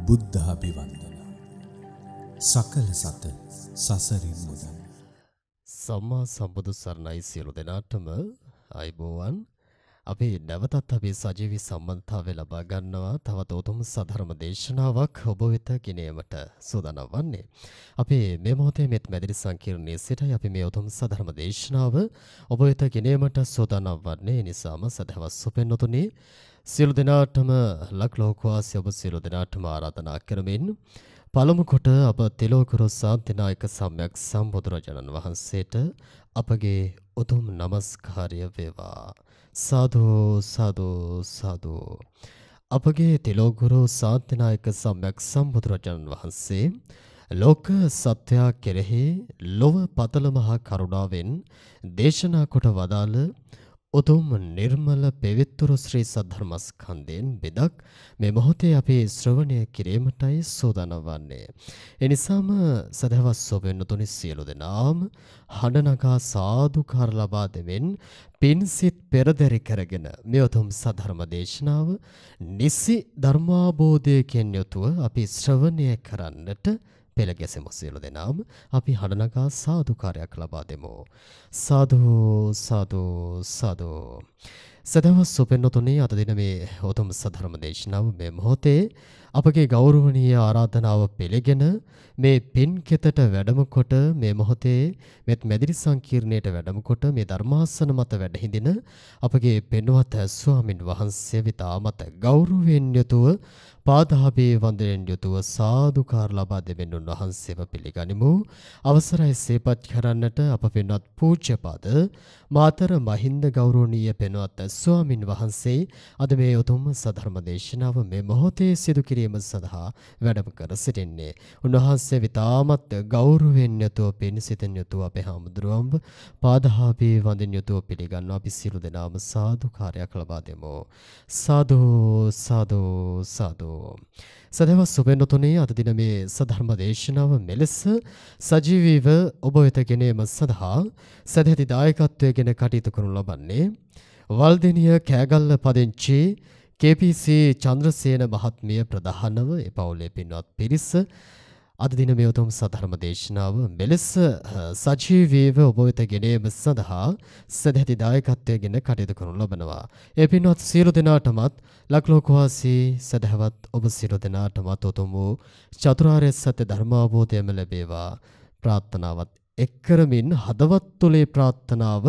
බුද්ධාභිවන්දන සකල සත සසරින් මුදන් සම්මා සම්බුදු සරණයි සියලු දෙනාටම අයබෝවන් අපි නැවතත් අපේ සජීවී සම්බන්ධතාවය ලබා ගන්නවා තවත් උතුම් සධර්ම දේශනාවක් ඔබ වෙත ගෙනීමට සූදානම් වන්නේ අපි මේ මොහොතේ මෙත් මැදිරි සංකීර්ණයේ සිටයි අපි මේ උතුම් සධර්ම දේශනාව ඔබ වෙත ගෙනීමට සූදානම් වන්නේ නිසාම සදහවස් සුපෙන්නතුනි සියලු දෙනාටම ලක්ලෝකවාසී ඔබ සියලු දෙනාටම ආරාධනා කරමින් පළමු කොට අප තිලෝකරු සාන්තිනායක සම්්‍යක් සම්බුදුරජාණන් වහන්සේට අපගේ උතුම් නමස්කාරය වේවා සාදු සාදු සාදු අපගේ තිලෝකරු සාන්තිනායක සම්්‍යක් සම්බුදුරජාණන් වහන්සේ ලෝක සත්‍යය කෙරෙහි ලොව පතල මහා කරුණාවෙන් දේශනා කොට වදාළ උතුම් නිර්මල පවිත්‍ර ශ්‍රී සද්ධර්මස්කන්ධයෙන් බෙදක් මේ මොහොතේ අපි ශ්‍රවණය කිරීමටයි සූදානම් වන්නේ. එනිසාම සදහවස් සොබෙන්නතුනි සියලු දෙනාම හඬනගා සාදුකාර ලබා දෙමින් පින්සිත පෙරදරි කරගෙන මේ උතුම් සද්ධර්ම දේශනාව නිසි ධර්මාබෝධයකින් යුතුව අපි ශ්‍රවණය කරන්නට පෙළගැසෙමු සියලු දෙනාම අපි හඬනගා සාදුකාරයක් ලබා දෙමු සාදු සාදු සාදු සදහවස් සුපෙන්නතුනි අද දින මේ උතුම් සද්ධර්ම දේශනාව මේ මොහොතේ අපගේ ගෞරවනීය ආරාධනාව පිළිගෙන මේ පින් කෙතට වැඩම කොට මේ මොහොතේ මෙත් මැදිරි සංකීර්ණයට වැඩම කොට මේ ධර්මාසන මත වැඩ හිඳින අපගේ පින්වත් ස්වාමින් වහන්සේ විතාමත ගෞරවයෙන් යුතුව පාදාභේ වන්දනෙන් යුතුව සාදුකාර ලබා දෙමින් උන්වහන්සේව පිළිගනිමු අවසරයි සේපත් කරන්නට අප පින්වත් පූජ්‍යපද මාතර මහින්ද ගෞරවනීය පින්වත් ස්වාමින් වහන්සේ අද මේ උතුම් සධර්ම දේශනාව මේ මොහොතේ සිදු කිරීම සඳහා වැඩම කර සිටින්නේ උන්වහන්සේ විතාමත් ගෞරවයෙන් යුතුව පින්සිතෙන් යුතුව අපේ හාමුදුරුවන්ව පාදාභේ වන්දනෙන් යුතුව පිළිගන්නවා අපි සියලු දෙනාම සාදුකාරයක් ලබා දෙමු සාදු සාදු සාදු සදහවස් සුපෙන්නතුනි අද දින මේ සධර්ම දේශනාව මෙලෙස සජීවීව ඔබ වෙත ගෙනීම සඳහා සදැහැති දායකත්වයෙන් කටයුතු කරනු ලබන්නේ වල්දෙනිය කෑගල්ල පදිංචි කේ.පී.සී. චන්ද්‍රසේන මහත්මිය ප්‍රධානව ඒ පවුලේ පින්වත් පිරිස අද දින මේ උතුම් සධර්ම දේශනාව මෙලෙස සජීවීව ඔබ වෙත ගෙනීම සඳහා සදැහැති දායකත්වයෙන් කටයුතු කරනු ලබනවා. ඒ පින්වත් සියලු දෙනාටමත් ලක්ලෝකවාසී සදහවත් ඔබ සියලු දෙනාටමත් උතුම් වූ චතුරාර්ය සත්‍ය ධර්මාවබෝධයම ලැබේවා ප්‍රාර්ථනාවත් එක් කරමින් හදවත් තුලේ ප්‍රාර්ථනාව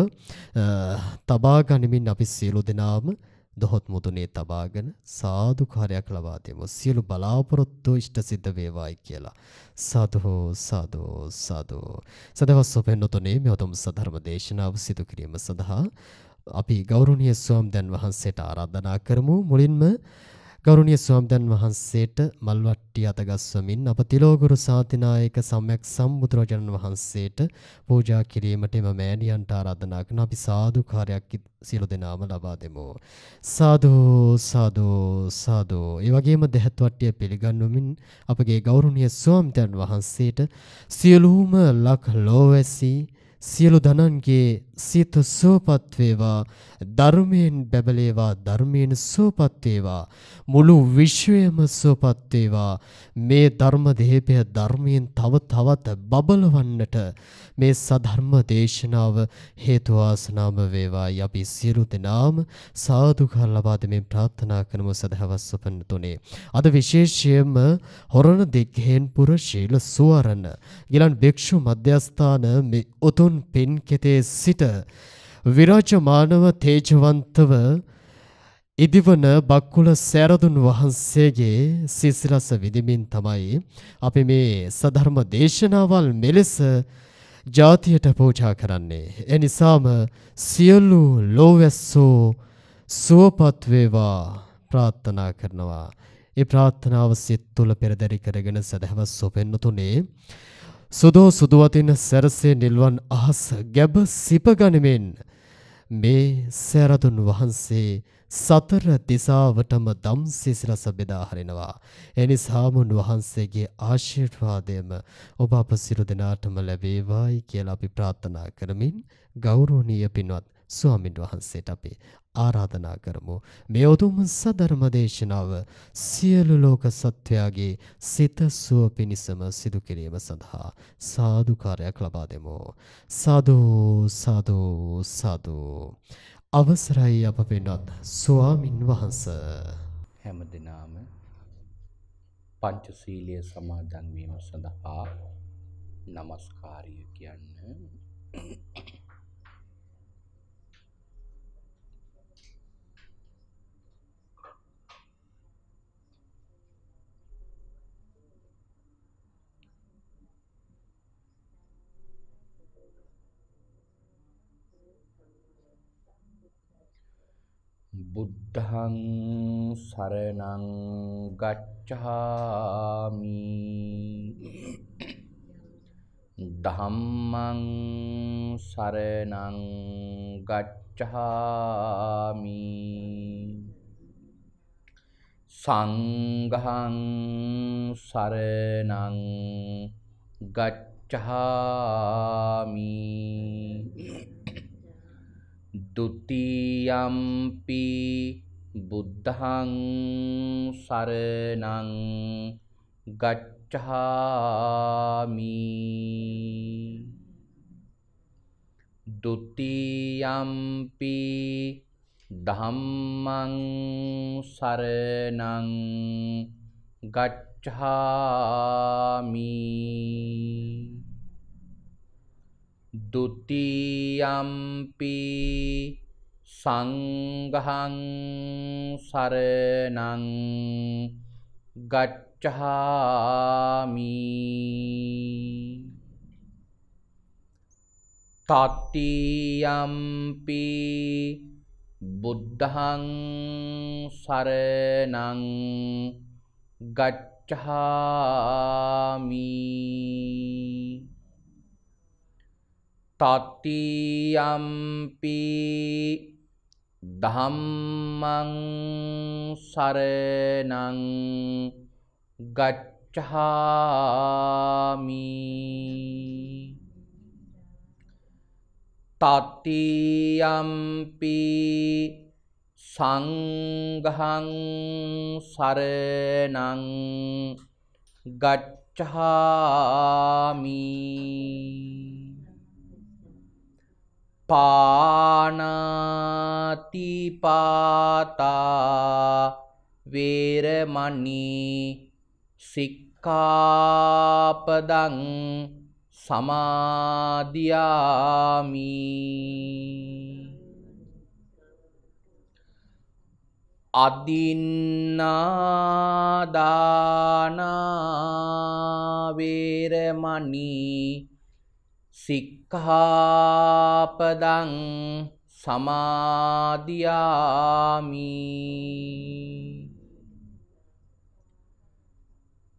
තබා ගනිමින් අපි සියලු දෙනාම දොහොත් මුදුනේ තබාගෙන සාදුකාරයක් ලබා දෙමු සියලු බලාපොරොත්තු ඉෂ්ට සිද්ධ වේවායි කියලා සාදු සාදු සාදු සදහවස් සොපෙන්නතුනේ මේ උතුම් සධර්ම දේශනාව සිදු කිරීම සඳහා අපි ගෞරවනීය ස්වාමීන් වහන්සේට ආරාධනා කරමු මුලින්ම ගෞරවනීය ස්වාමීන් වහන්සේට මල්වට්ටිය අතගස්වමින් අප තිලෝගුරු සාන්තිනායක සම්්‍යක් සම්බුදුරජාණන් වහන්සේට පූජා කිරීමට එම මෑණියන්ට ආරාධනා කරන අපි සාදුකාරයක් සියලු දෙනාම ලබා දෙමු සාදු සාදු සාදු ඒ වගේම දෙහත් වට්ටිය පිළිගන්වමින් අපගේ ගෞරවනීය ස්වාමීන් වහන්සේට සියලුම ලක් ලෝවැසි සියලු දනන්ගේ සිත සුවපත් වේවා ධර්මයෙන් බැබලේවා ධර්මයෙන් සුවපත් වේවා මුළු විශ්වයම සුවපත් වේවා මේ ධර්ම දේපය ධර්මයෙන් තව තවත් බබලවන්නට මේ සධර්ම දේශනාව හේතු වාසනාම වේවායි අපි සියලු දෙනාම සාදුකාර ලබා දෙමින් ප්‍රාර්ථනා කරමු සදහවස් සුපන්නතුනේ අද විශේෂයෙන්ම හොරණ දෙග්ගහෙන්පුර ශීල සුවරණ ගිලන් භික්ෂු මධ්‍යස්ථාන මේ උතුම් පින් කෙතේ සිට විරාජමානව තේජවන්තව ඉදිවන බක්කුල සෑරදුන් වහන්සේගේ සිසිලස විදිමින් තමයි අපි මේ සධර්ම දේශනාවල් මෙලෙස ජාතියට පූජා කරන්නේ. එනිසාම සියලු ලෝවැස්සෝ සුවපත් වේවා ප්‍රාර්ථනා කරනවා. ඒ ප්‍රාර්ථනාව සිත තුළ පෙරදරි කරගෙන සදහවස් සොපෙන්නතුනේ සුදෝ සුදුවතින් සැරසේ නිල්වන් අහස ගැබ සිපගනිමින් මේ සෑරදුන් වහන්සේ සතර දිසාවටම දම් සිසිලස බෙදා හරිනවා. එනිසාම උන්වහන්සේගේ ආශිර්වාදයම ඔබ අප සියලු දෙනාටම ලැබේවායි කියලා අපි ප්‍රාර්ථනා කරමින් ගෞරවනීය පින්වත් ස්වාමීන් වහන්සේට අපි ආරාධනා කරමු. මේ උතුම් සදර්ම දේශනාව සියලු ලෝක සත්වයාගේ සිත සුව පිණිසම සිදු කිරීම සඳහා සාදුකාරයක් ලබා දෙමු. සාදු සාදු සාදු. අවසරයි අප පින්වත් ස්වාමින් වහන්සේ. හැම දිනම පංචශීලයේ සමාදන් වීම සඳහා নমස්කාරය කියන්න. බුද්ධං සරණං ගච්ඡාමි ධම්මං සරණං ගච්ඡාමි සංඝං සරණං ගච්ඡාමි ဒုတိယံ පි බුද්ධං සරණං ගච්ඡාමි ဒုတိယံ පි ධම්මං සරණං ගච්ඡාමි ဒုတိယံ පි සංඝං සරණං ගච්ඡාමි တတိယံ පි බුද්ධං සරණං ගච්ඡාමි တတိယံ පි ධම්මං සරණං ගච්ඡාමි တတိယံ පි සංඝං සරණං ගච්ඡාමි පාණාතිපාතා වේරමණී සික්ඛාපදං සමාදියාමි අදින්නාදානා වේරමණී සික්ඛාපදං සමාදියාමි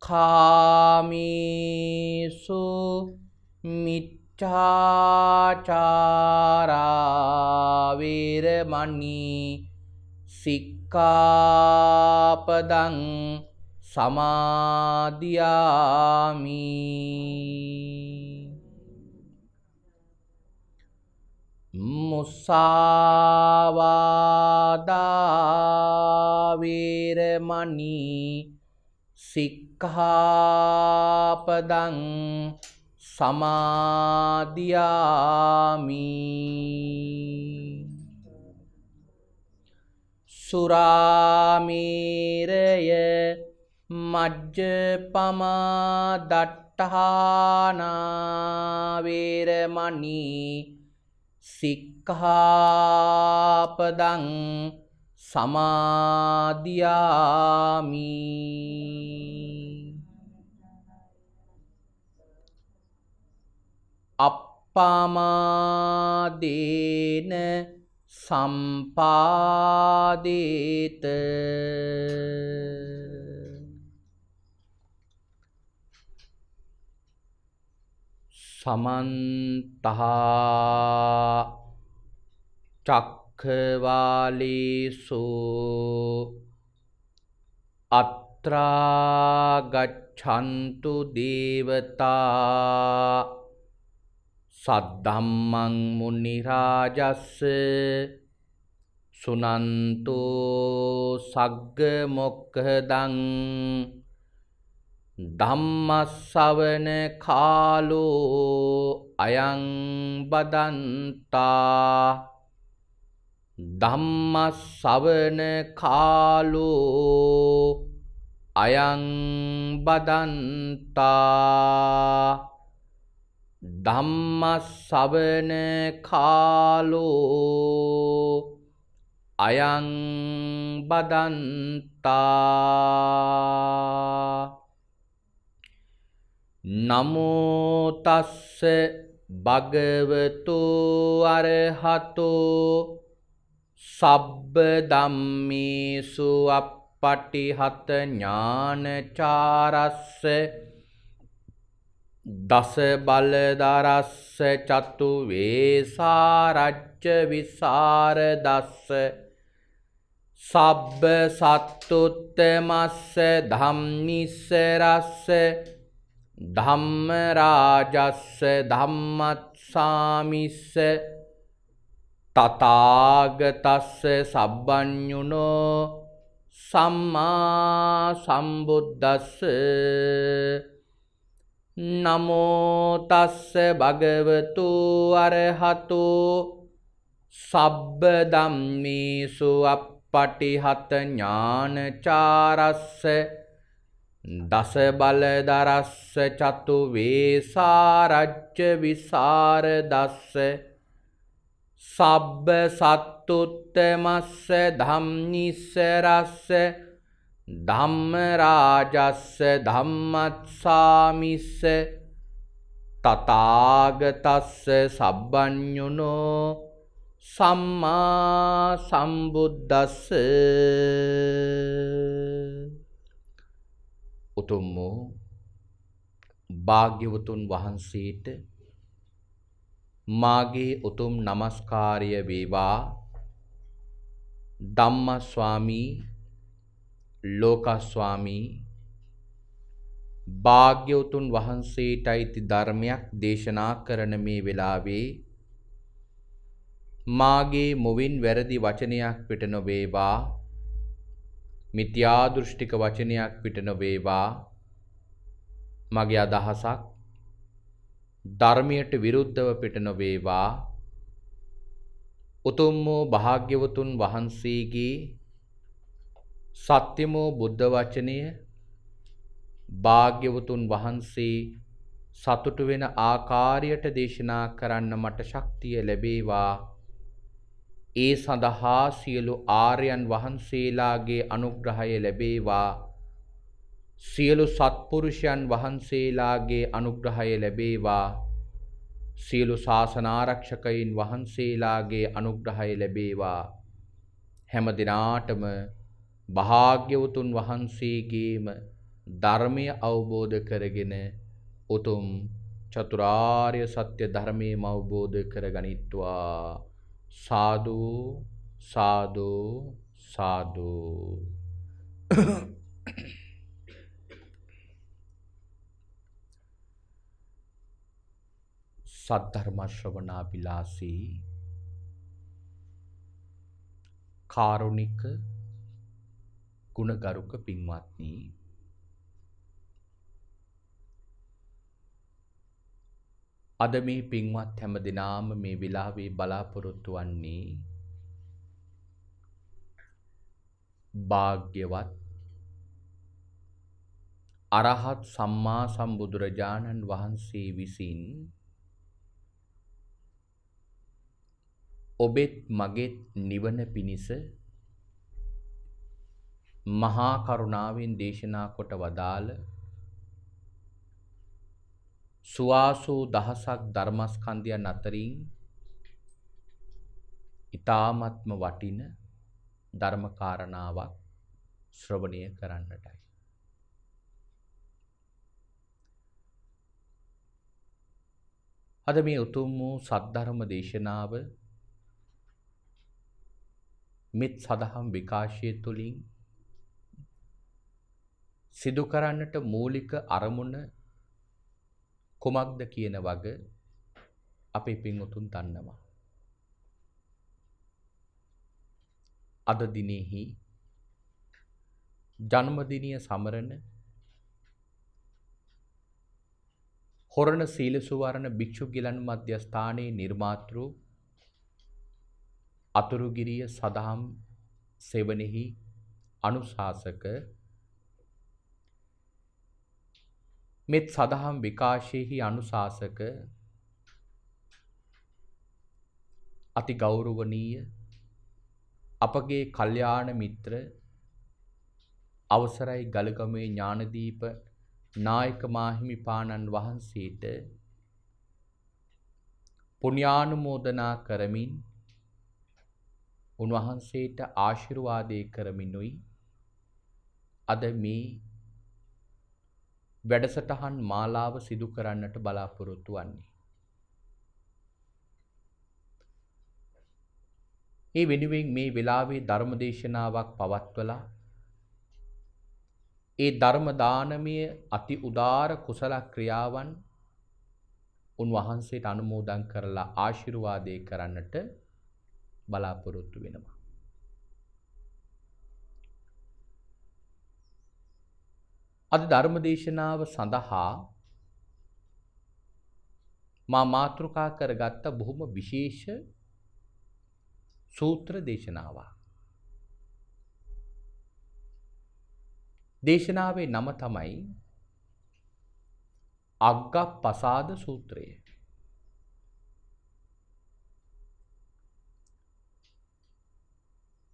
කාමේසු මිච්ඡාචාරා වේරමණී සික්ඛාපදං සමාදියාමි මුසාවාදා වේරමණී සික්ඛාපදං සමාදියාමි සුරාමේරය මජ්ජපමා දට්ඨානා වේරමණී සික්ඛාපදං සමාදියාමි අප්පමාදේන සම්පාදේත සමන්තහා චක්ඛවාලේසු අත්‍රා ගච්ඡන්තු දේවතා සද්ධම්මං මුනි රාජස්ස සුනන්තෝ සග්ග මොක්ඛදං ධම්මස්සවන කාලෝ අයං බදන්තා ධම්මස්සවන කාලෝ අයං බදන්තා ධම්මස්සවන කාලෝ අයං බදන්තා නමෝ තස්ස භගවතු අරහතෝ සබ්බ ධම්මේසු අප්පටිහත ඥානචාරස්ස දස බලදරස්ස චතු වේසාරච්ච විසරදස්ස සබ්බ සත්තුත්තමස්ස ධම්නිස්සරස්ස ධම්ම රාජස්ස ධම්මත්සාමිස්ස තථාගතස්ස සබ්බඤුනෝ සම්මා සම්බුද්දස්ස නමෝ තස්ස භගවතු අරහතෝ සබ්බ ධම්මේසු අප්පටිහත ඥානචාරස්ස දස බලදරස්ස චතු වේසාරච්ච විසරදස්ස සබ්බ සත්තුත්තමස්ස ධම්නිස්සරස්ස ධම්ම රාජස්ස ධම්මත්සාමිස්ස තථාගතස්ස සබ්බඤුනෝ සම්මා සම්බුද්දස්ස උතුම් වූ භාග්‍යවතුන් වහන්සේට මාගේ උතුම් නමස්කාරය වේවා. ධම්ම ස්වාමී ලෝක ස්වාමී භාග්‍යවතුන් වහන්සේටයි ධර්මයක් දේශනා කරන මේ වෙලාවේ මාගේ මුවින් වැරදි වචනයක් පිට නොවේවා, මිත්‍යා දෘෂ්ටික වචනයක් පිට නොවේවා. මගේ අදහසක් ධර්මයට විරුද්ධව පිට නොවේවා. උතුම් වූ භාග්‍යවතුන් වහන්සේගේ සත්‍යමෝ බුද්ධ වචනය භාග්‍යවතුන් වහන්සේ සතුටු වෙන ආකාරයට දේශනා කරන්න මට ශක්තිය ලැබේවා. ඒ සඳහා සියලු ආර්යයන් වහන්සේලාගේ අනුග්‍රහය ලැබේවා. සියලු සත්පුරුෂයන් වහන්සේලාගේ අනුග්‍රහය ලැබේවා. සියලු ශාසන ආරක්ෂකයින් වහන්සේලාගේ අනුග්‍රහය ලැබේවා. හැම දිනාටම භාග්‍යවතුන් වහන්සේගේම ධර්මය අවබෝධ කරගෙන උතුම් චතුරාර්ය සත්‍ය ධර්මයම අවබෝධ කරගනිත්වා. සාදු සාදු සාදු. සද්ධර්ම ශ්‍රවණාබිලාසී කාරුණික ගුණගරුක පින්වත්නි, අද මේ පින්වත් හැම දිනාම මේ විලාවේ බලාපොරොත්තු වන්නේ භාග්‍යවත් අරහත් සම්මා සම්බුදුරජාණන් වහන්සේ විසින් ඔබෙත් මගෙත් නිවන පිණිස මහා කරුණාවෙන් දේශනා කොට වදාළ සුවාසූ දහසක් ධර්මස්කන්ධයන් අතරින් ඊ타ත්ම වටින ධර්ම කාරණාවක් ශ්‍රවණය කරන්නටයි. අද මේ උතුම් වූ සද්ධර්ම දේශනාව මෙත් සදහම් විකාශය තුළින් සිදු කරන්නට මූලික අරමුණ කුමක්ද කියන වග අපේ පින්වතුන් දන්නවා. අද දිනෙහි ජන්මදිනය සමරන හොරණ සීල සුවරණ භික්ෂු ගිලන් මධ්‍යස්ථානයේ නිර්මාතෘ අතුරුගිරිය සදහම් සෙවණෙහි අනුශාසක මෙත් සදහම් විකාශයෙහි අනුශාසක අති ගෞරවනීය අපගේ කල්යාණ මිත්‍ර අවසරයි ගලගමේ ඥානදීප නායක මාහිමිපාණන් වහන්සේට පුණ්‍යානුමෝදනා කරමින් උන්වහන්සේට ආශිර්වාදේ කරමිනුයි අද මේ වැඩසටහන් මාලාව සිදු කරන්නට බලාපොරොත්තු වන්නේ. ඒ වෙනුවෙන් මේ වෙලාවේ ධර්ම දේශනාවක් පවත්වලා ඒ ධර්ම දානමය අති උදාර කුසල ක්‍රියාවන් උන්වහන්සේට අනුමෝදන් කරලා ආශිර්වාදේ කරන්නට බලාපොරොත්තු වෙනවා. අද ධර්ම දේශනාව සඳහා මා මාතෘකා කරගත්ත බොහොම විශේෂ සූත්‍ර දේශනාවක්. දේශනාවේ නම තමයි අග්ගප්පසාද සූත්‍රය.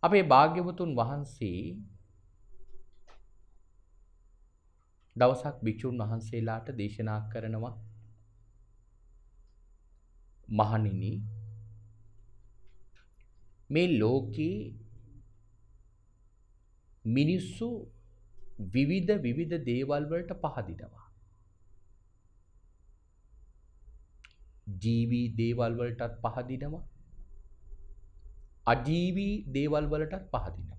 අපේ භාග්‍යවතුන් වහන්සේ දවසක් භික්ෂුන් වහන්සේලාට දේශනා කරනවා, මහණෙනි, මේ ලෝකේ මිනිස්සු විවිධ දේවල් වලට පහදිනවා. ජීවී දේවල් වලටත් පහදිනවා, අජීවී දේවල් වලටත් පහදිනවා.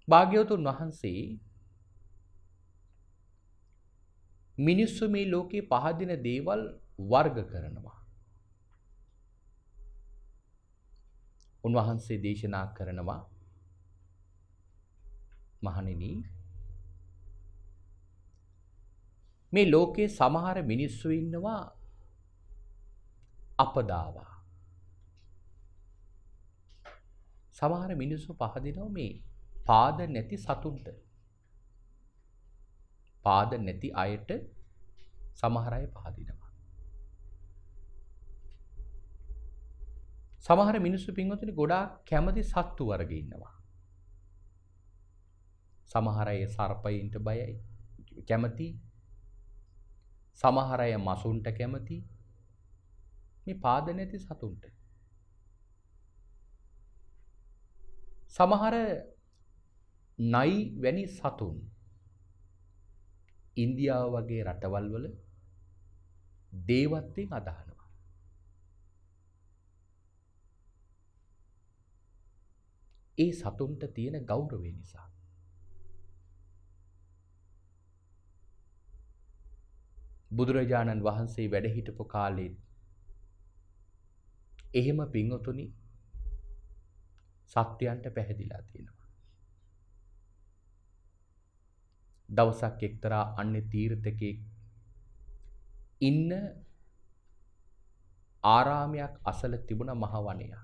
භාග්‍යවතුන් වහන්සේ මිනිස්සු මේ ලෝකේ පහදින දේවල් වර්ග කරනවා. උන්වහන්සේ දේශනා කරනවා, මහණෙනි, මේ ලෝකේ සමහර මිනිස්සු ඉන්නවා අපදාවා. සමහර මිනිස්සු පහදිනවා මේ පාද නැති සතුන්ට. පාද නැති අයට සමහර අය පහදිනවා. සමහර මිනිස්සු පින්වතුනි ගොඩාක් කැමති සත්තු වර්ග ඉන්නවා. සමහර අය සර්පයින්ට බයයි, කැමති. සමහර අය මසුන්ට කැමති. මේ පාද නැති සතුන්ට. සමහර නයි වැනි සතුන් ඉන්දියාව වගේ රටවල් වල දේවත්වයෙන් අදහනවා. ඒ සතුන්ට තියෙන ගෞරවය නිසා. බුදුරජාණන් වහන්සේ වැඩ හිටපු කාලේ එහෙම පින්වතුනි සත්‍යයන්ට පැහැදිලා තියෙනවා. දවසක් එක්තරා අන්‍ය තීර්ථකෙක් ඉන්න ආරාමයක් අසල තිබුණ මහ වනයක්.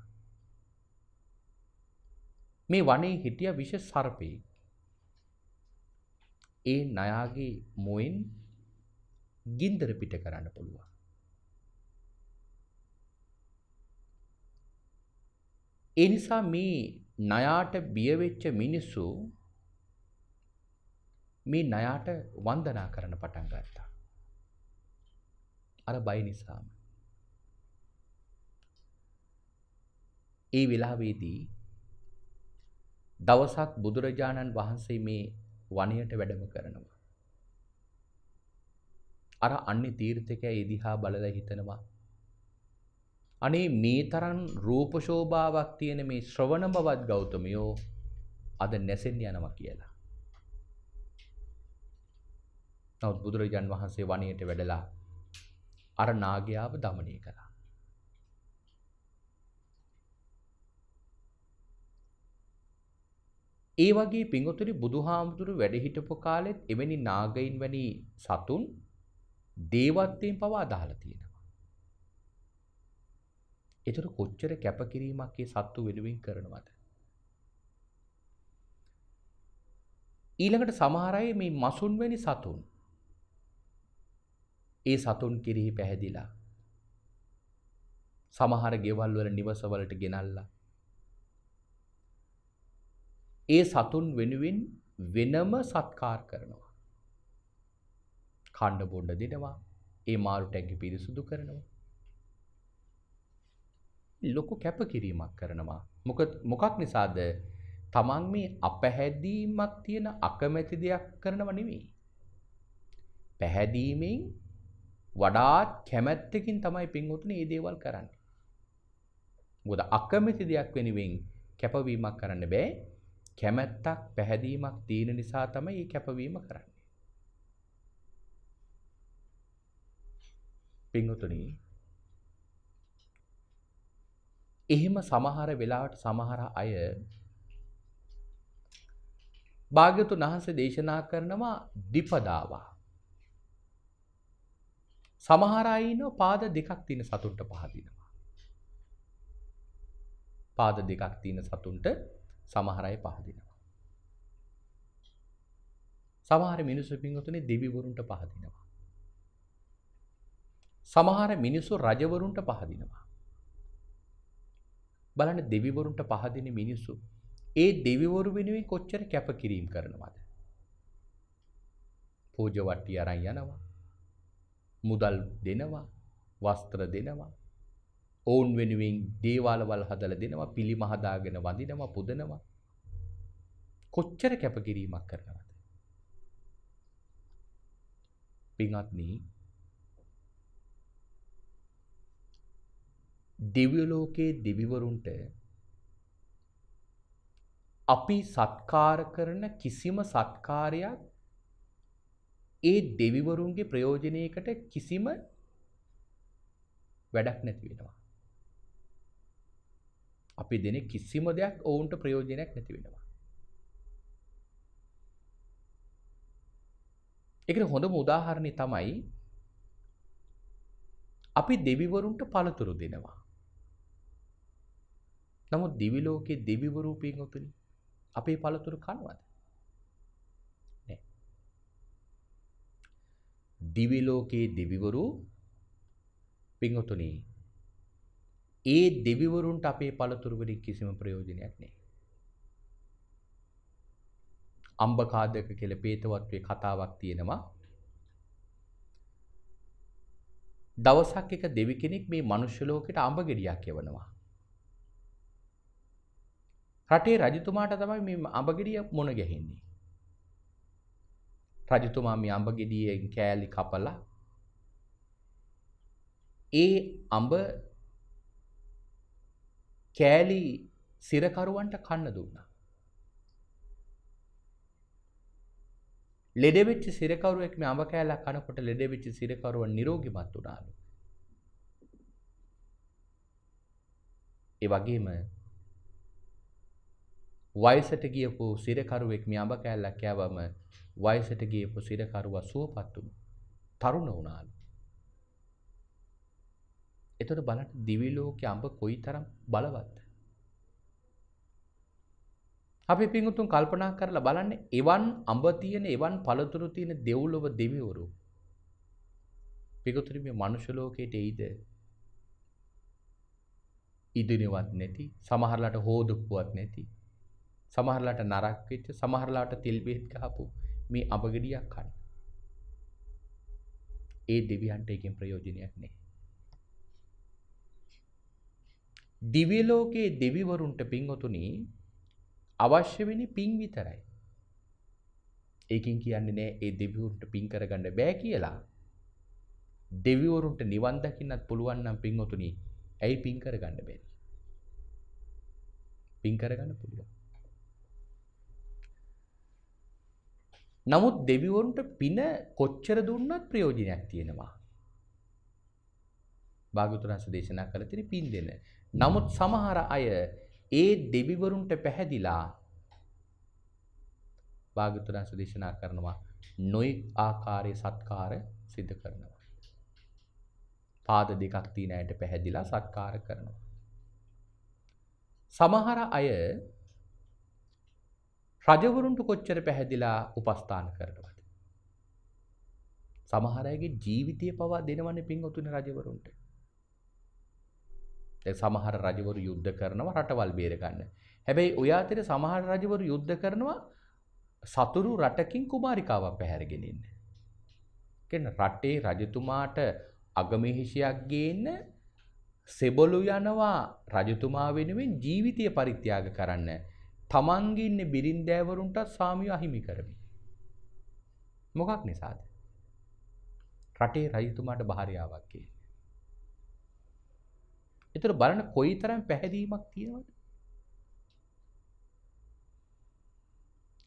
මේ වනයේ හිටිය විෂ සර්පයෙක්. ඒ නයාගේ මොෙන් ගින්දර පිට කරන්න පුළුවන්. ඒ නිසා මේ නයාට බිය වෙච්ච මිනිස්සු මේ නයාට වන්දනා කරන්න පටන් ගත්තා. අර බය නිසාම. ඒ වෙලාවේදී දවසක් බුදුරජාණන් වහන්සේ මේ වනයට වැඩම කරනවා. අර අන්‍ය තීර්ථකයා ඒ දිහා බලලා හිතනවා, අනේ මේ තරම් රූප ශෝභාවක් තියෙන මේ ශ්‍රවණ බවත් ගෞතමයෝ අද නැසෙන්න යනවා කියලා. නමුත් බුදුරජාන් වහන්සේ වනයට වැඩලා අර නාගයාව দমনය කළා. ඒ වගේ පිංගුතුනි බුදුහාමුදුරු වැඩ හිටපු කාලෙත් එවැනි නාගයින් වැනි සතුන් දේවත්වයෙන් පවා අදහලා තියෙනවා. ඒතර කොච්චර කැපකිරීමක් මේ සත්තු වෙනුවෙන් කරනවද? ඊළඟට සමහර අය මේ මසුන් වැනි සතුන් ඒ සතුන් කිරිහි පැහැදිලා සමහර ගෙවල් වල නිවස වලට ගෙනල්ලා ඒ සතුන් වෙනුවෙන් වෙනම සත්කාර කරනවා. කණ්ඩ බොණ්ඩ දෙනවා. ඒ මාළු ටැංකි පිරිසුදු කරනවා. ලොකු කැපකිරීමක් කරනවා. මොකක් නිසාද? තමන් මේ අපැහැදීමක් තියෙන අකමැති දෙයක් කරනව නෙවෙයි. පැහැදීමෙන් වඩාත් කැමැත්තකින් තමයි පින්වතුනි මේ දේවල් කරන්නේ. මොකද අකමැති දෙයක් වෙනුවෙන් කැපවීමක් කරන්න බෑ. කැමැත්තක් පැහැදීමක් තියෙන නිසා තමයි මේ කැපවීම කරන්නේ. පින්වතුනි එහෙම සමහර වෙලාවට සමහර අය භාග්‍යවතුන් වහන්සේ දේශනා කරනවා ද්විපදාවා. සමහර අය ඉන්නවා පාද දෙකක් තියෙන සතුන්ට පහදිනවා. පාද දෙකක් තියෙන සතුන්ට සමහර අය පහදිනවා. සමහර මිනිස්සු පින්වතුනි දෙවිවරුන්ට පහදිනවා. සමහර මිනිස්සු රජවරුන්ට පහදිනවා. බලන්න දෙවිවරුන්ට පහදින මිනිස්සු ඒ දෙවිවරු වෙනුවෙන් කොච්චර කැපකිරීම කරනවද? පූජා වට්ටිය අරන් යනවා. මුදල් දෙනවා, වස්ත්‍ර දෙනවා. ඔවුන් වෙනුවෙන් දේවාලවල් හදලා දෙනවා, පිළිම හදාගෙන වඳිනවා, පුදනවා. කොච්චර කැපකිරීමක් කරනවද? පින්වත්නි දිව්‍ය ලෝකයේ දෙවිවරුන්ට අපි සත්කාර කරන කිසිම සත්කාරයක් ඒ දෙවිවරුන්ගේ ප්‍රයෝජනයකට කිසිම වැඩක් නැති වෙනවා. අපි දෙන කිසිම දෙයක් ඔවුන්ට ප්‍රයෝජනයක් නැති වෙනවා. ඒකට හොඳම උදාහරණය තමයි අපි දෙවිවරුන්ට පළතුරු දෙනවා. නමුත් දිවි ලෝකයේ දෙවිවරු පින්වතුනි අපේ පළතුරු කනවද? නෑ. දිවි ලෝකයේ දෙවිවරු පින්වතුනි ඒ දෙවිවරුන්ට අපේ පළතුරු වලින් කිසිම ප්‍රයෝජනයක් නෑ. අම්බකාදක කියලා පේතවත්වේ කතාවක් තියෙනවා. දවසක් එක දෙවි කෙනෙක් මේ මනුෂ්‍ය ලෝකෙට අඹ ගෙඩියක් යවනවා. රටේ රජතුමාට තමයි මේ අඹ ගෙඩිය මොන ගැහෙන්නේ. රජතුමා මේ අඹ ගෙඩියෙන් කෑලි කපලා ඒ අඹ කෑලි සිරකරුවන්ට කන්න දුන්නා. ලෙඩ වෙච්ච සිරකරුවෙක් මේ අඹ කෑල්ලක් කනකොට ලෙඩ වෙච්ච සිරකරුවන් නිරෝගීමත් වුණාලු. ඒ වගේම වයසට ගියපු සිරකරුවෙක් මේ අඹ කෑල්ලක් කෑවම වයසට ගියපු සිරකරුවා සුවපත් වුණා. තරුණ වුණාලු. එතකොට බලන්න දිවි ලෝකයේ අඹ කොයිතරම් බලවත්ද? අපි පින්වතුන් කල්පනා කරලා බලන්න එවන් අඹ තියෙන එවන් පළතුරු තියෙන දෙව්ලොව දෙවිවරු පිටුතුරි මේ මනුෂ්‍ය ලෝකයට එයිද? ඉදිනවත් නැති, සමහරලාට හෝදුප්පුවක් නැති, සමහරලාට නරක් වෙච්ච, සමහරලාට තෙල් බෙහෙත් ගහපු මේ අඹ ගෙඩියක් කන්න. ඒ දෙවියන්ට එකෙන් ප්‍රයෝජනයක් නැහැ. දිව්‍ය ලෝකයේ දෙවිවරුන්ට පින්වතුනි අවශ්‍ය වෙන්නේ පින් විතරයි. ඒකින් කියන්නේ නෑ ඒ දෙවිවරුන්ට පින් කරගන්න බෑ කියලා. දෙවිවරුන්ට නිවන් දකින්නත් පුළුවන් නම් පින්වතුනි ඇයි පින් කරගන්න බැරි? පින් කරගන්න පුළුවන්. නමුත් දෙවිවරුන්ට පින කොච්චර දුන්නත් ප්‍රයෝජනයක් තියෙනවා. භාග්‍යවතුන් වහන්සේ දේශනා කළ තියෙන පින් දෙන. නමුත් සමහර අය ඒ දෙවිවරුන්ට පැහැදිලා භාග්‍යවතුන් වහන්සේ දේශනා කරනවා නොයෙක් ආකාරයේ සත්කාර සිදු කරනවා. පාද දෙකක් තියෙන අයට පැහැදිලා සත්කාර කරනවා. සමහර අය රජවරුන්ට කොච්චර පැහැදිලා උපස්ථාන කරනවද? සමහර අයගේ ජීවිතය පවා දෙනවනේ පින්වතුනි රජවරුන්ට. දැන් සමහර රජවරු යුද්ධ කරනවා රටවල් බේර ගන්න. හැබැයි ඔය අතරේ සමහර රජවරු යුද්ධ කරනවා සතුරු රටකින් කුමාරිකාවක් පැහැරගෙන ඉන්න. කියන්නේ රටේ රජතුමාට අගමහිෂියක් ගේන්න සෙබළු යනවා රජතුමා වෙනුවෙන් ජීවිතය පරිත්‍යාග කරන්න. තමන්ගේ ඉන්න බිරින්දෑවරුන්ට සාමිය අහිමි කරමි. මොකක් නිසාද? රටේ රජතුමාට භාර්යාවක් කියන්නේ. ඒතර බලන්න කොයිතරම් පැහැදීමක් තියෙනවද?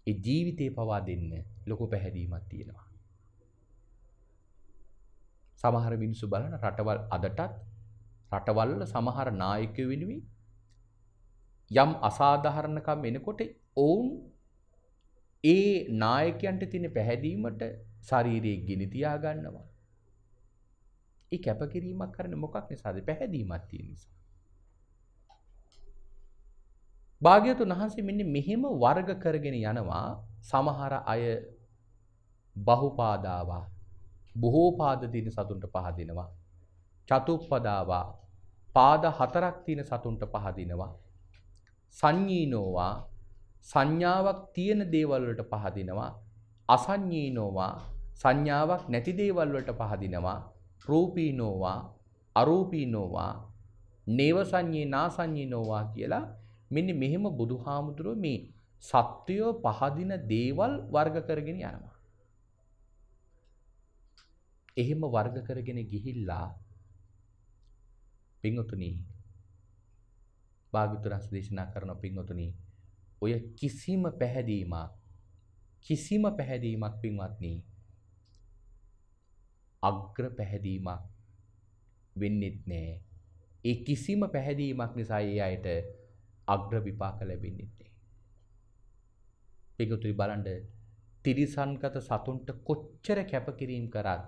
ඒ ජීවිතේ පවා දෙන්න ලොකු පැහැදීමක් තියෙනවා. සමහර මිනිස්සු බලන රටවල් අදටත් රටවල් වල සමහර නායකයෝ වෙනුවෙන් යම් අසාධාරණකම් එනකොට ඔවුන් ඒ නායකයන්ට තියෙන පැහැදීමට ශාරීරික ගිනි තියා ගන්නවා. ඒ කැපකිරීමක් කරන්නේ මොකක් නිසාද? පැහැදීමක් තියෙන නිසා. භාග්‍යවතුන් වහන්සේ මෙන්න මෙහෙම වර්ග කරගෙන යනවා. සමහර අය බහුපාදාවා බොහෝ පාද තියෙන සතුන්ට පහදිනවා. චතුප්පදාවා පාද හතරක් තියෙන සතුන්ට පහදිනවා. සංඤීනෝවා සංඥාවක් තියෙන දේවල් වලට පහදිනවා. අසංඤීනෝවා සංඥාවක් නැති දේවල් වලට පහදිනවා. රූපීනෝවා අරූපීනෝවා නේව සංඤී නාසංඤීනෝවා කියලා මෙන්න මෙහෙම බුදුහාමුදුරුවෝ මේ සත්‍යය පහදින දේවල් වර්ග කරගෙන යනවා. එහෙම වර්ග කරගෙන ගිහිල්ලා පින්වතුනි භාග්‍යවතුන් වහන්සේ දේශනා කරන පින්වතුනි ඔය කිසිම පැහැදීමක් පින්වත්නි අග්‍ර පැහැදීමක් වෙන්නෙත් නෑ. ඒ කිසිම පැහැදීමක් නිසා ඒ අයට අග්‍ර විපාක ලැබෙන්නේ නැහැ. පිටුතුරි බලන්න තිරිසන්ගත සතුන්ට කොච්චර කැපකිරීම කරත්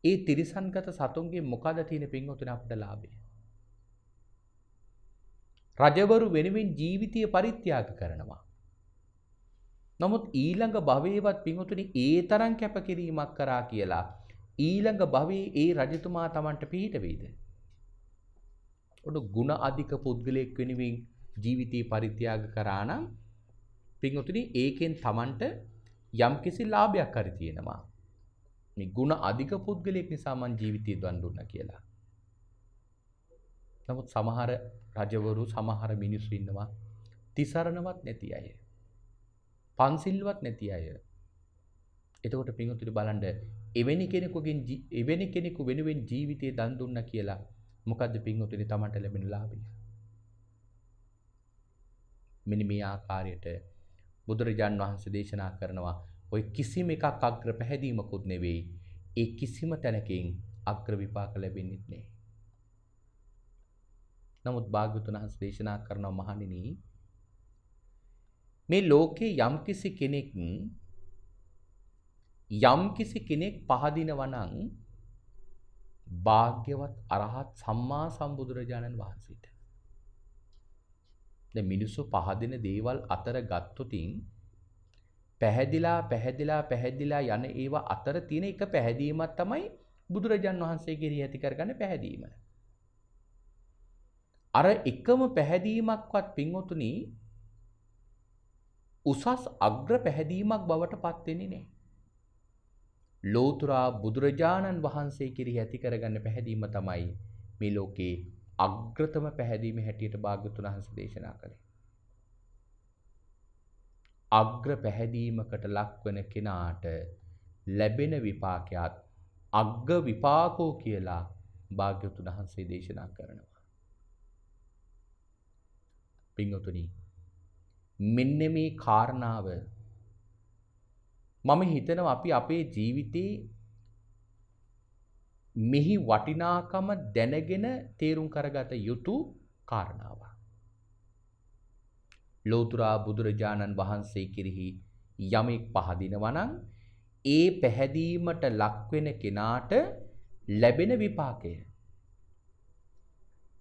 ඒ තිරිසන්ගත සතුන්ගේ මොකද තියෙන පින්වතුනි අපිට ලාභය? රජවරු වෙනුවෙන් ජීවිතය පරිත්‍යාග කරනවා. නමුත් ඊළඟ භවයේවත් පින්වතුනි ඒ තරම් කැපකිරීමක් කරා කියලා ඊළඟ භවයේ ඒ රජතුමා Tamanට පිහිට වෙයිද? ඔන්න ಗುಣ අධික පුද්ගලයෙක් වෙනුවෙන් ජීවිතය පරිත්‍යාග කරා නම් පින්වතුනි ඒකෙන් Tamanට යම්කිසි ලාභයක් හරි තියෙනවා. මේ ಗುಣ අධික පුද්ගලයෙක් නිසා මං ජීවිතය දන් දුන්නා කියලා. නමුත් සමහර රජවරු සමහර මිනිස්සු ඉන්නවා තිසරණවත් නැති අය. පන්සිල්වත් නැති අය. එතකොට පින්වතුනි බලන්න එවැනි කෙනෙකු වෙනුවෙන් ජීවිතය දන් දුන්නා කියලා මොකද්ද පින්වතුනි Tamanට ලැබෙන ලාභය? මෙන්න මේ ආකාරයට බුදුරජාන් වහන්සේ දේශනා කරනවා ඔය කිසිම එකක් අග්‍ර පැහැදීමකුත් නෙවෙයි. ඒ කිසිම තැනකින් අග්‍ර විපාක ලැබෙන්නේ නැහැ. නමුත් භාග්‍යවතුන් වහන්සේ දේශනා කරනවා මහණෙනි මේ ලෝකේ යම්කිසි කෙනෙක් පහදිනවා නම් භාග්‍යවත් අරහත් සම්මා සම්බුදුරජාණන් වහන්සේට. දැන් මිනිස්සු පහදින දේවල් අතර ගත්තොතින් පැහැදිලා යන ඒවා අතර තියෙන එක පැහැදීමක් තමයි බුදුරජාණන් වහන්සේ කෙරෙහි ඇති කරගන්න පැහැදීම. අර එකම පැහැදීමක්වත් පින්වතුනි උසස් අග්‍ර පැහැදීමක් බවට පත් වෙන්නේ නැහැ. ලෝතුරා බුදුරජාණන් වහන්සේ කෙරෙහි ඇති කරගන්න පැහැදීම තමයි මේ ලෝකේ අග්‍රතම පැහැදීම හැටියට භාග්‍යවතුන් වහන්සේ දේශනා කළේ. අග්‍ර පැහැදීමකට ලක්වන කෙනාට ලැබෙන විපාකයක් අග්ග විපාකෝ කියලා භාග්‍යවතුන් වහන්සේ දේශනා කරනවා. පින්වතුනි මෙන්න මේ කාරණාව මම හිතනවා අපි අපේ ජීවිතේ මෙහි වටිනාකම දැනගෙන තේරුම් කරගත යුතු කාරණාවක්. ලෝතුරා බුදුරජාණන් වහන්සේ කෙරෙහි යමෙක් පහදිනවා නම් ඒ පැහැදීමට ලක් වෙන කෙනාට ලැබෙන විපාකය.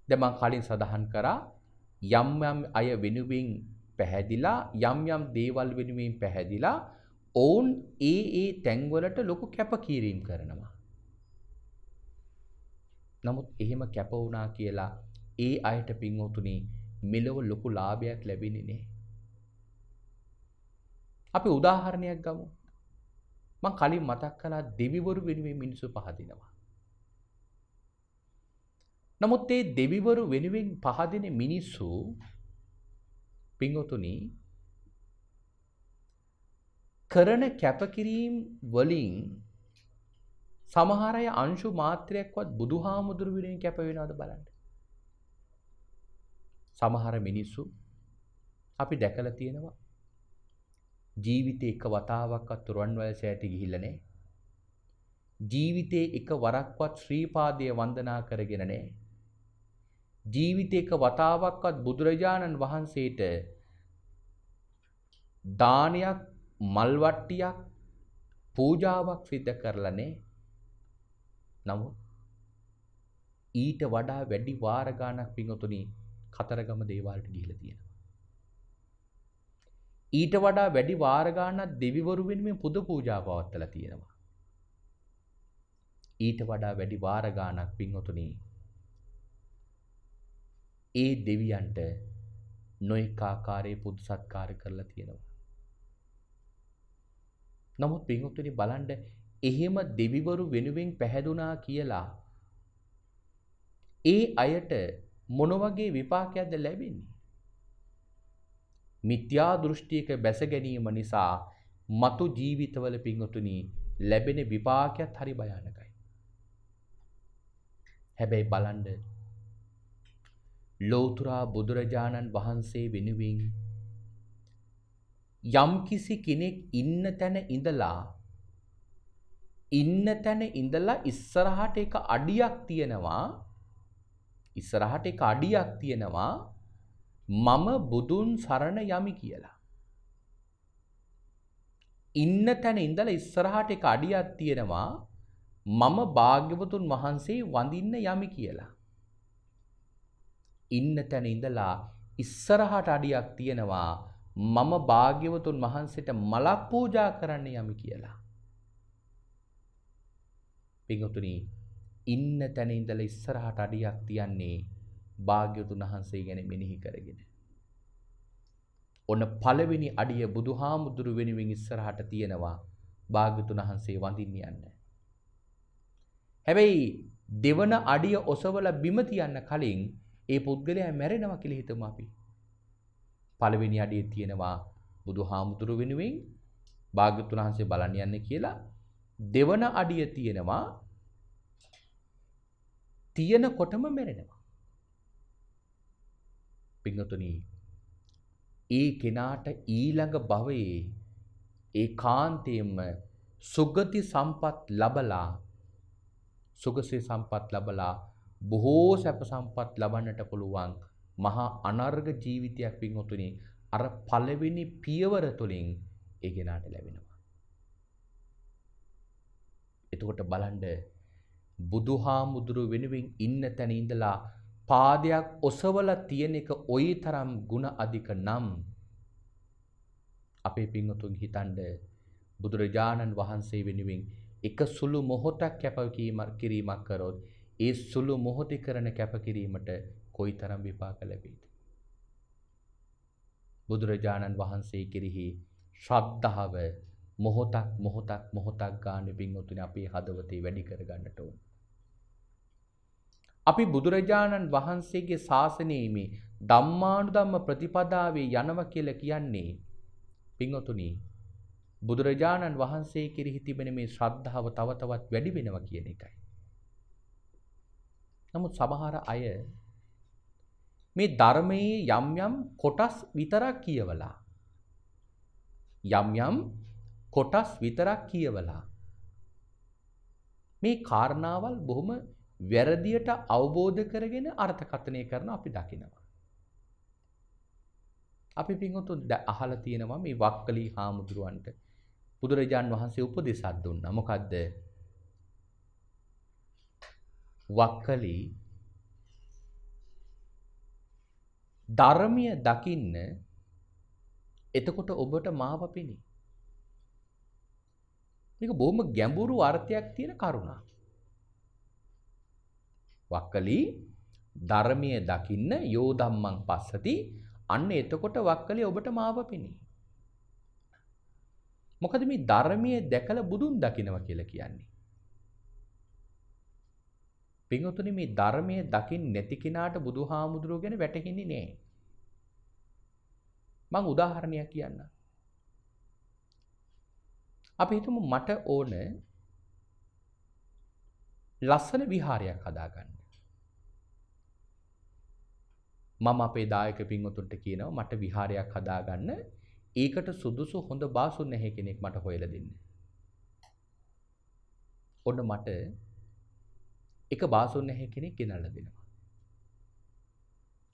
දැන් මම කලින් සඳහන් කරා යම් යම් අය වෙනුවෙන් පැහැදිලා යම් යම් දේවල් වෙනුවෙන් පැහැදිලා ඔවුන් ඒ තැන්වලට ලොකු කැපකිරීම කරනවා. නමුත් එහෙම කැප වුණා කියලා ඒ අයට පින්වතුනි මෙලොව ලොකු ලාභයක් ලැබෙන්නේ නැහැ. අපි උදාහරණයක් ගමු. මම කලින් මතක් කළා දෙවිවරු වෙනුවෙන් මිනිස්සු පහදිනවා. නමුත් මේ දෙවිවරු වෙනුවෙන් පහදින මිනිස්සු පින්වතුනි කරන කැපකිරීම වලින් සමහර අය අංශු මාත්‍රයක්වත් බුදුහාමුදුරු වෙනුවෙන් කැප වෙනවද බලන්න. සමහර මිනිස්සු අපි දැකලා තියෙනවා ජීවිතේ එක වතාවක්වත් රුවන්වැලි සෑයට ගිහිල්ලා නැහැ. ජීවිතේ එක වරක්වත් ශ්‍රී පාදයේ වන්දනා කරගෙන නැහැ. ජීවිතේ එක වතාවක්වත් බුදුරජාණන් වහන්සේට දානයක් මල් වට්ටියක් පූජාවක් සිද්ධ කරලා නැහැ. නමුත් ඊට වඩා වැඩි වාර ගාණක් පින්වතුනි කතරගම දේවාලට ගිහිල්ලා තියෙනවා. ඊට වඩා වැඩි වාර ගාණක් දෙවිවරු වෙනුවෙන් පුද පූජා පවත්වලා තියෙනවා. ඊට වඩා වැඩි වාර ගාණක් පින්වතුනි ඒ දෙවියන්ට නොඑක ආකාරයේ පුද සත්කාර කරලා තියෙනවා. නමුත් පින්වතුනි බලන්න එහෙම දෙවිවරු වෙනුවෙන් පැහැදුනා කියලා ඒ අයට මොන වගේ විපාකයක්ද ලැබෙන්නේ? මිත්‍යා දෘෂ්ටියක බැස ගැනීම නිසා මතු ජීවිතවල පින්වතුනි ලැබෙන විපාකයක් හරි භයානකයි. හැබැයි බලන්න ලෞතර බුදුරජාණන් වහන්සේ වෙනුවෙන් යම්කිසි කෙනෙක් ඉන්න තැන ඉඳලා ඉස්සරහට එක අඩියක් තියෙනවා මම බුදුන් සරණ යමි කියලා. ඉන්න තැන ඉඳලා ඉස්සරහට එක අඩියක් තියෙනවා මම භාග්‍යවතුන් වහන්සේ වඳින්න යමි කියලා. ඉන්න තැන ඉඳලා ඉස්සරහට අඩියක් තියෙනවා මම භාග්‍යවතුන් වහන්සේට මලක් පූජා කරන්න යමි කියලා. පින්වතුනි ඉන්න තැන ඉඳලා ඉස්සරහට අඩියක් තියන්නේ භාග්‍යවතුන් වහන්සේ ගැන මෙනෙහි කරගෙන. ඔන්න පළවෙනි අඩිය බුදුහාමුදුරු වෙනුවෙන් ඉස්සරහට තියෙනවා භාග්‍යවතුන් වහන්සේ වඳින්න යන්න. හැබැයි දෙවන අඩිය ඔසවලා බිම තියන්න කලින් ඒ පුද්ගලයා මැරෙනවා කියලා හිතමු අපි. පළවෙනි අඩියේ තියෙනවා බුදුහාමුදුරු වෙනුවෙන් භාග්‍යවතුන් වහන්සේ බලන්න යන්න කියලා. දෙවන අඩිය තියෙනකොටම මැරෙනවා. පින්වතුනි ඒ කෙනාට ඊළඟ භවයේ ඒකාන්තයෙන්ම සුගති සම්පත් ලබලා බොහෝ සැප සම්පත් ලබන්නට පුළුවන් මහා අනර්ග ජීවිතයක් පින්වතුනි අර පළවෙනි පියවර තුලින් ඒ කෙනාට ලැබෙනවා. එතකොට බලන්න බුදුහාමුදුරු වෙනුවෙන් ඉන්න තැන ඉඳලා පාදයක් ඔසවලා තියෙන එක ওই තරම් ಗುಣ අධික නම් අපේ පින්වතුන් හිතන්න බුදුරජාණන් වහන්සේ වෙනුවෙන් එක සුළු මොහොතක් කැපකිරීමක් කරොත් ඒ සුළු මොහොතේ කරන කැපකිරීමට කොයිතරම් විපාක ලැබෙයිද? බුදුරජාණන් වහන්සේ කෙරෙහි ශ්‍රද්ධාව මොහොතක් ගන්න පින්වතුනි අපේ හදවතේ වැඩි කර ගන්නට ඕන. අපි බුදුරජාණන් වහන්සේගේ ශාසනයේ මේ ධම්මානුධම්ම ප්‍රතිපදාවේ යනවා කියලා කියන්නේ පින්වතුනි බුදුරජාණන් වහන්සේ කෙරෙහි තිබෙන මේ ශ්‍රද්ධාව තව තවත් වැඩි වෙනවා කියන එකයි. නමුත් සමහර අය මේ ධර්මයේ යම් කොටස් විතරක් කියවලා මේ කාරණාවල් බොහොම වැරදියට අවබෝධ කරගෙන අර්ථකථනය කරන අපි දකිනවා. අපි පින්වතුන් අහලා තියෙනවා මේ වක්කලි හාමුදුරුවන්ට බුදුරජාන් වහන්සේ උපදේශයක් දුන්නා. මොකද්ද? වක්කලි ධර්මය දකින්න එතකොට ඔබට මාව පෙනේ. මේක බොහොම ගැඹුරු අර්ථයක් තියෙන කරුණා. වක්කලි ධර්මයේ දකින්න යෝ ධම්මං පස්සති අන්න එතකොට වක්කලි ඔබට මාව පෙනේ. මොකද මේ ධර්මයේ දැකලා බුදුන් දකින්නවා කියලා කියන්නේ. පින්වතුනි මේ ධර්මයේ දකින්න නැති කෙනාට බුදුහාමුදුරුවෝ ගැන වැටහෙන්නේ නැහැ. මම උදාහරණයක් කියන්නම්. අපි හිතමු මට ඕන ලස්සන විහාරයක් හදාගන්න. මම අපේ දායක පින්වතුන්ට කියනවා මට විහාරයක් හදාගන්න. ඒකට සුදුසු හොඳ බාසුන් නැහැ කෙනෙක් මට හොයලා දෙන්න. ඔන්න මට එක බාසුන් නැහැ කෙනෙක් ගෙනල්ලා දෙනවා.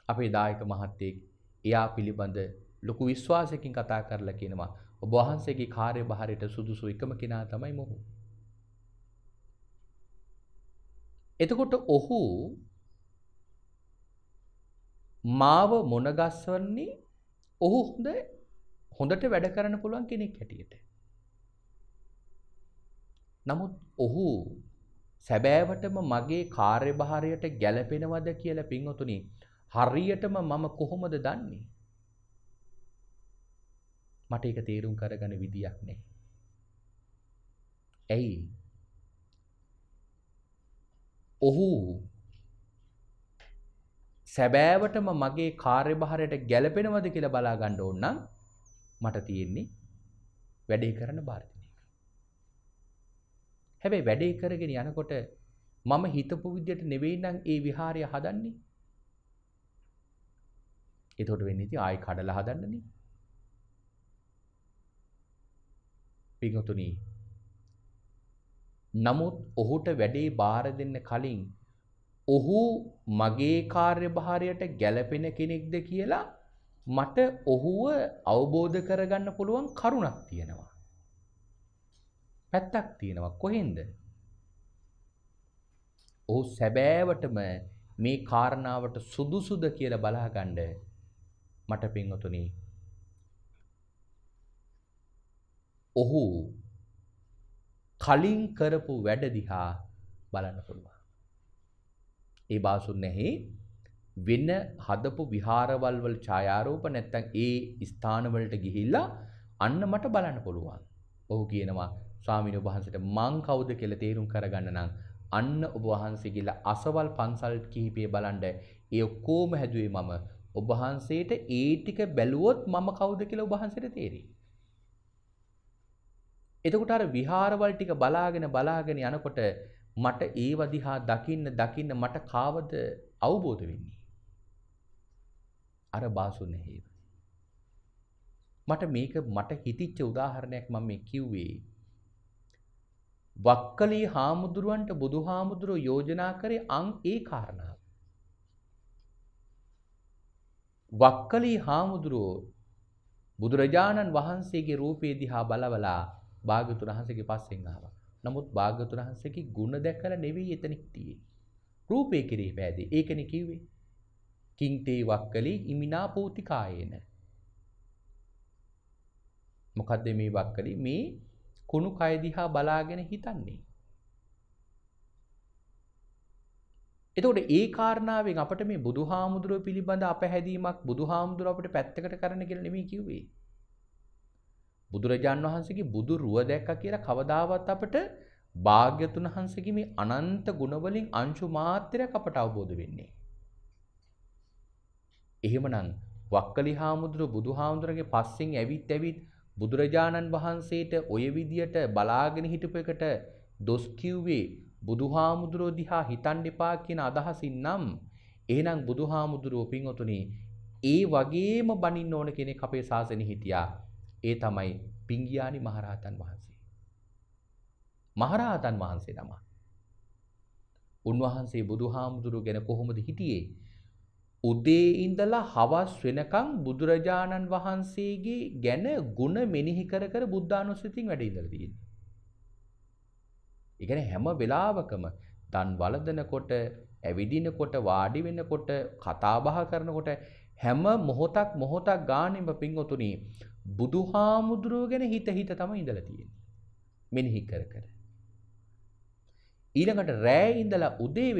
අපේ දායක මහත්තයෙක් එයා පිළිබඳ ලොකු විශ්වාසයකින් කතා කරලා කියනවා ඔබ වහන්සේගේ කාර්යභාරයට සුදුසු එකම කෙනා තමයි මොහු. එතකොට ඔහු මාව මොනගස්වන්නේ ඔහු හොඳට වැඩ කරන්න පුළුවන් කෙනෙක් හැටියට. නමුත් ඔහු සැබෑවටම මගේ කාර්යභාරයට ගැළපෙනවද කියලා පින්වතුනි හරියටම මම කොහොමද දන්නේ? මට ඒක තේරුම් කරගන්න විදියක් නැහැ. ඇයි? ඔහු සැබෑවටම මගේ කාර්යභාරයට ගැළපෙනවද කියලා බලා ගන්න ඕන නම් මට තියෙන්නේ වැඩේ කරන්න බාර දෙන එක. හැබැයි වැඩේ කරගෙන යනකොට මම හිතපු විදියට නෙවෙයි නම් ඒ විහාරය හදන්නේ. එතකොට වෙන්නේ ඉතින් ආයෙ කඩලා හදන්නනේ. පින්වතුනි නමුත් ඔහුට වැඩේ බාර දෙන්න කලින් ඔහු මගේ කාර්යභාරයට ගැළපෙන කෙනෙක්ද කියලා මට ඔහුව අවබෝධ කරගන්න පුළුවන් කරුණක් තියෙනවා. පැත්තක් තියෙනවා. කොහෙන්ද? ඔහු සැබෑවටම මේ කාරණාවට සුදුසුද කියලා බලාගන්න මට පින්වතුනි ඔහු කලින් කරපු වැඩ දිහා බලන්න පුළුවන්. ඒ බාසුන් නැහැ වෙන හදපු විහාරවල වල ඡායාරූප නැත්තම් ඒ ස්ථාන වලට ගිහිල්ලා අන්න මට බලන්න පුළුවන්. ඔහු කියනවා ස්වාමීන් වහන්සේට මං කවුද කියලා තේරුම් කරගන්න නම් අන්න ඔබ වහන්සේ ගිහලා අසවල් පන්සල් කිහිපේ බලන්න ඒ ඔක්කොම හැදුවේ මම. ඔබ වහන්සේට ඒ ටික බැලුවොත් මම කවුද කියලා ඔබ වහන්සේට තේරෙයි. එතකොට අර විහාරවල ටික බලාගෙන යනකොට මට ඒව දිහා දකින්න මට කාවද අවබෝධ වෙන්නේ. අර බාසුන් හේව. මට හිතිච්ච උදාහරණයක් මම මේ කිව්වේ. වක්කලී හාමුදුරුවන්ට බුදුහාමුදුරුවෝ යෝජනා කරේ ඒ කාරණාව. වක්කලී හාමුදුරුවෝ බුදුරජාණන් වහන්සේගේ රූපේ දිහා බලවලා භාග්‍යවතුන් වහන්සේගේ පස්සෙන් ආවා. නමුත් භාග්‍යවතුන් වහන්සේගේ ගුණ දැකලා නෙවෙයි එතන හිටියේ. රූපේ කිරේ පෑදී. ඒකනේ කිව්වේ. කිංතේ වක්කලී ඉමිනා පෝතිකායේන. මොකද්ද මේ වක්කලී? මේ කුණු කය දිහා බලාගෙන හිතන්නේ. එතකොට ඒ කාරණාවෙන් අපිට මේ බුදුහාමුදුරුවෝ පිළිබඳ අපහැදීමක් බුදුහාමුදුරුවෝ අපිට පැත්තකට කරන්න කියලා නෙමෙයි කිව්වේ. බුදුරජාන් වහන්සේගේ බුදු රුව දැක්කා කියලා කවදාවත් අපිට භාග්‍යතුන් වහන්සේගේ මේ අනන්ත ගුණ වලින් අංශු මාත්‍රයක් අපට අවබෝධ වෙන්නේ. එහෙමනම් වක්කලි හාමුදුරුවෝ බුදුහාමුදුරගේ පස්සෙන් ඇවිත් බුදුරජාණන් වහන්සේට ඔය විදියට බලාගෙන හිටපු එකට දොස් කිව්වේ බුදුහාමුදුරුවෝ දිහා හිතන්න එපා කියන අදහසින් නම් එහෙනම් බුදුහාමුදුරුවෝ පින්වතුනි ඒ වගේම බණින්න ඕන කෙනෙක් අපේ ශාසනයේ හිටියා. ඒ තමයි පිංගියානි මහරහතන් වහන්සේ. මහරහතන් වහන්සේ නම. උන්වහන්සේ බුදුහාමුදුරුවෝ ගැන කොහොමද හිටියේ? උදේ ඉඳලා හවස් වෙනකන් බුදුරජාණන් වහන්සේගේ ගැන ගුණ මෙනෙහි කර කර බුද්ධානුස්සතියෙන් වැඩ ඉඳලා තියෙන්නේ. ඒ කියන්නේ හැම වෙලාවකම දන් වළඳනකොට, ඇවිදිනකොට, වාඩි වෙනකොට, කතා බහ කරනකොට හැම මොහොතක් ගානෙම පින්වතුනි බුදුහාමුදුරුව ගැන හිත තමයි ඉඳලා තියෙන්නේ. මෙනෙහි කර කර. ඊළඟට රෑ ඉඳලා උදේ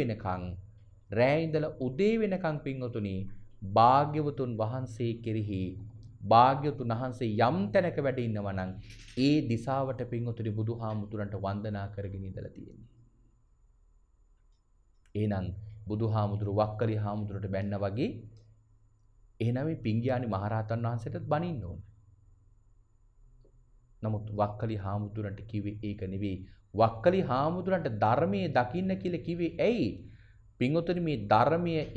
වෙනකන් පින්වතුනි භාග්‍යවතුන් වහන්සේ කෙරෙහි භාග්‍යවතුන් වහන්සේ යම් තැනක වැඩ ඉන්නවා නම් ඒ දිශාවට පින්වතුනි බුදුහාමුදුරන්ට වන්දනා කරගෙන ඉඳලා තියෙන්නේ. එහෙනම් බුදුහාමුදුරු වක්කලි හාමුදුරට බැන්න වගේ එහෙනම් මේ පිංගියානි මහරහතන් වහන්සේටත් බනින්න ඕන. නමුත් වක්කලි හාමුදුරන්ට කිව්වේ ඒක නෙවෙයි. වක්කලි හාමුදුරන්ට ධර්මයේ දකින්න කියලා කිව්වේ ඇයි? පින්වතුනි මේ ධර්මයේ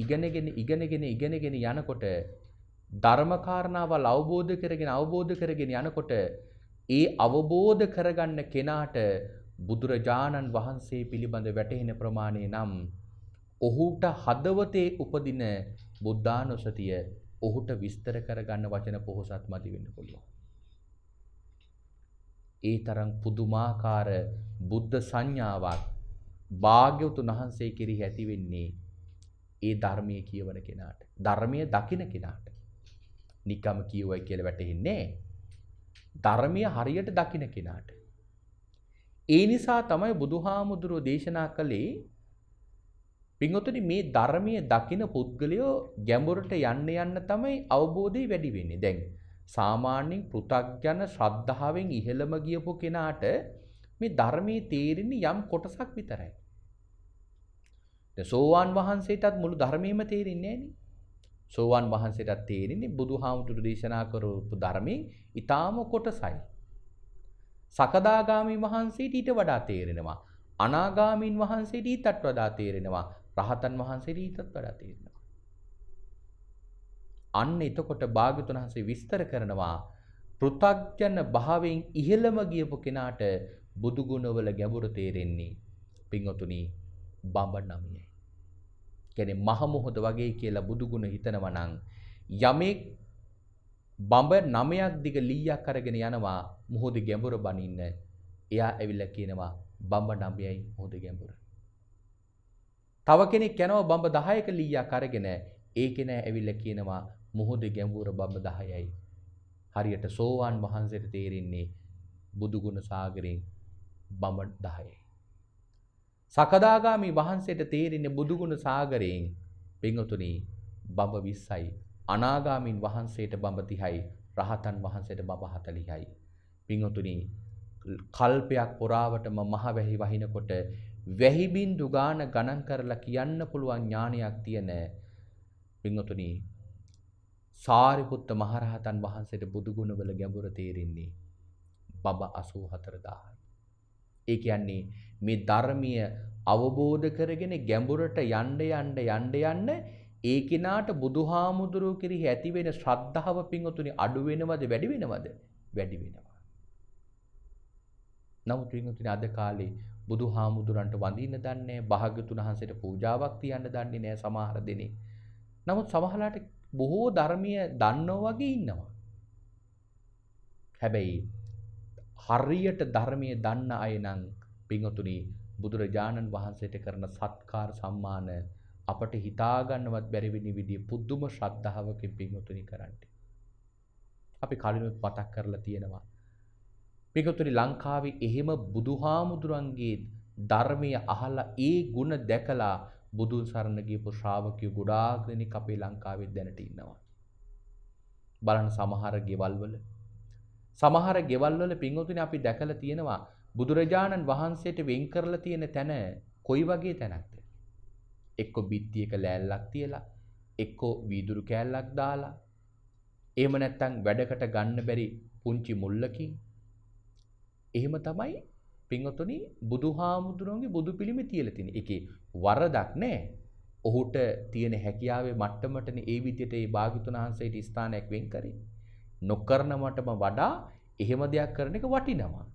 ඉගෙනගෙන යනකොට ධර්ම කාරණාවල් අවබෝධ කරගෙන යනකොට ඒ අවබෝධ කරගන්න කෙනාට බුදුරජාණන් වහන්සේ පිළිබඳ වැටහෙන ප්‍රමාණය නම් ඔහුට හදවතේ උපදින බුද්ධානුස්සතිය ඔහුට විස්තර කරගන්න වචන පොහොසත් මදි වෙන්න පුළුවන්. ඒ තරම් පුදුමාකාර බුද්ධ සංඥාවක් භාග්‍යවතුන් වහන්සේ කෙරෙහි ඇති වෙන්නේ ඒ ධර්මයේ කියවන කෙනාට. ධර්මයේ දකින කෙනාට. නිකම් කියවයි කියලා වැටහෙන්නේ ධර්මයේ හරියට දකින කෙනාට. ඒ නිසා තමයි බුදුහාමුදුරුවෝ දේශනා කළේ පින්වතුනි මේ ධර්මයේ දකින පුද්ගලයෝ ගැඹුරට යන්න තමයි අවබෝධය වැඩි වෙන්නේ. දැන් සාමාන්‍යයෙන් පෘථග්ජන ශ්‍රද්ධාවෙන් ඉහළම ගියපු කෙනාට මේ ධර්මයේ තේරෙන්නේ යම් කොටසක් විතරයි. දැන් සෝවාන් වහන්සේටත් මුළු ධර්මයේම තේරෙන්නේ නැහනේ. සෝවාන් වහන්සේටත් තේරෙන්නේ බුදුහාමුදුරු දේශනා කරපු ධර්මයේ ඊටාම කොටසයි. සකදාගාමී වහන්සේට ඊට වඩා තේරෙනවා. අනාගාමීන් වහන්සේට ඊටත් වඩා තේරෙනවා. රහතන් වහන්සේට ඊටත් වඩා තේරෙනවා. අන්න එතකොට භාග්‍යවතුන් වහන්සේ විස්තර කරනවා පෘථග්ජන භාවයෙන් ඉහළම ගියපු කෙනාට බුදු ගුණවල ගැඹුර තේරෙන්නේ පින්වතුනි බඹ 9යි. කියන්නේ මහ මොහොත වගේ කියලා බුදු ගුණ හිතනවා නම් යමෙක් බඹ 9ක් දිග ලීයක් අරගෙන යනවා මොහොත ගැඹුර බනින්න එයා ඇවිල්ලා කියනවා බඹ 9යි මොහොත ගැඹුර. තව කෙනෙක් යනවා බඹ 10ක ලීයක් අරගෙන ඒ කෙනා ඇවිල්ලා කියනවා මොහොත ගැඹුර බඹ 10යි. හරියට සෝවාන් වහන්සේට තේරෙන්නේ බුදු ගුණ සාගරයෙන් බඹ 10යි. සකදාගාමි වහන්සේට තේරෙන්නේ බුදු ගුණ සාගරයෙන් පින්වතුනි බඹ 20යි. අනාගාමීන් වහන්සේට බඹ 30යි. රහතන් වහන්සේට බඹ 40යි. පින්වතුනි කල්පයක් පුරාවටම මහ වැහි වහිනකොට වැහි බින්දු ගණන් කරලා කියන්න පුළුවන් ඥානයක් තියෙන පින්වතුනි සාරිපුත්ත මහරහතන් වහන්සේට බුදු ගුණවල ගැඹුර තේරෙන්නේ බඹ 84000යි. ඒ කියන්නේ මේ ධර්මීය අවබෝධ කරගෙන ගැඹුරට යන්න ඒ කෙනාට බුදුහාමුදුරුවෝ කෙරෙහි ඇති වෙන ශ්‍රද්ධාව පින්වතුනි අඩු වෙනවද වැඩි වෙනවද? වැඩි වෙනවා. නමුත් පින්වතුනි අද කාලේ බුදුහාමුදුරන්ට වඳින්න දන්නේ භාග්‍යතුන් වහන්සේට පූජාවක් තියන්න දන්නේ නැහැ සමහර දෙනෙක්. නමුත් සමහරලාට බොහෝ ධර්මීය දන්නෝ වගේ ඉන්නවා. හැබැයි හරියට ධර්මයේ දන්න අය නම් පින්වතුනි බුදුරජාණන් වහන්සේට කරන සත්කාර සම්මාන අපට හිතා ගන්නවත් බැරි වෙන විදිහේ පුදුම ශ්‍රද්ධාවකින් පින්වතුනි කරන්නේ. අපි කලිනුත් මතක් කරලා තියෙනවා. පින්වතුනි ලංකාවේ එහෙම බුදුහාමුදුරන්ගේ ධර්මය අහලා ඒ ಗುಣ දැකලා බුදුන් සරණ ගියපු ශ්‍රාවකයෝ ගොඩාක් දෙනෙක් අපේ ලංකාවේ දැනට ඉන්නවා. බලන්න සමහර ගෙවල් වල පින්වතුනි අපි දැකලා තියෙනවා බුදුරජාණන් වහන්සේට වෙන් කරලා තියෙන තැන කොයි වගේ තැනක්ද? එක්ක බිත්තියක ලෑල්ලක් තියලා, එක්ක වීදුරු කෑල්ලක් දාලා, එහෙම නැත්නම් වැඩකට ගන්න බැරි පුංචි මුල්ලකින්. එහෙම තමයි පින්වතුනි බුදුහාමුදුරන්ගේ බුදු පිළිමේ තියලා තියෙන්නේ. ඒකේ වරදක් නැහැ. ඔහුට තියෙන හැකියාවේ මට්ටමටනේ ඒ විදිහට ඒ භාග්‍යතුන් වහන්සේට ස්ථානයක් වෙන් කරේ. නොකරනවටම වඩා එහෙම දෙයක් කරන එක වටිනවා.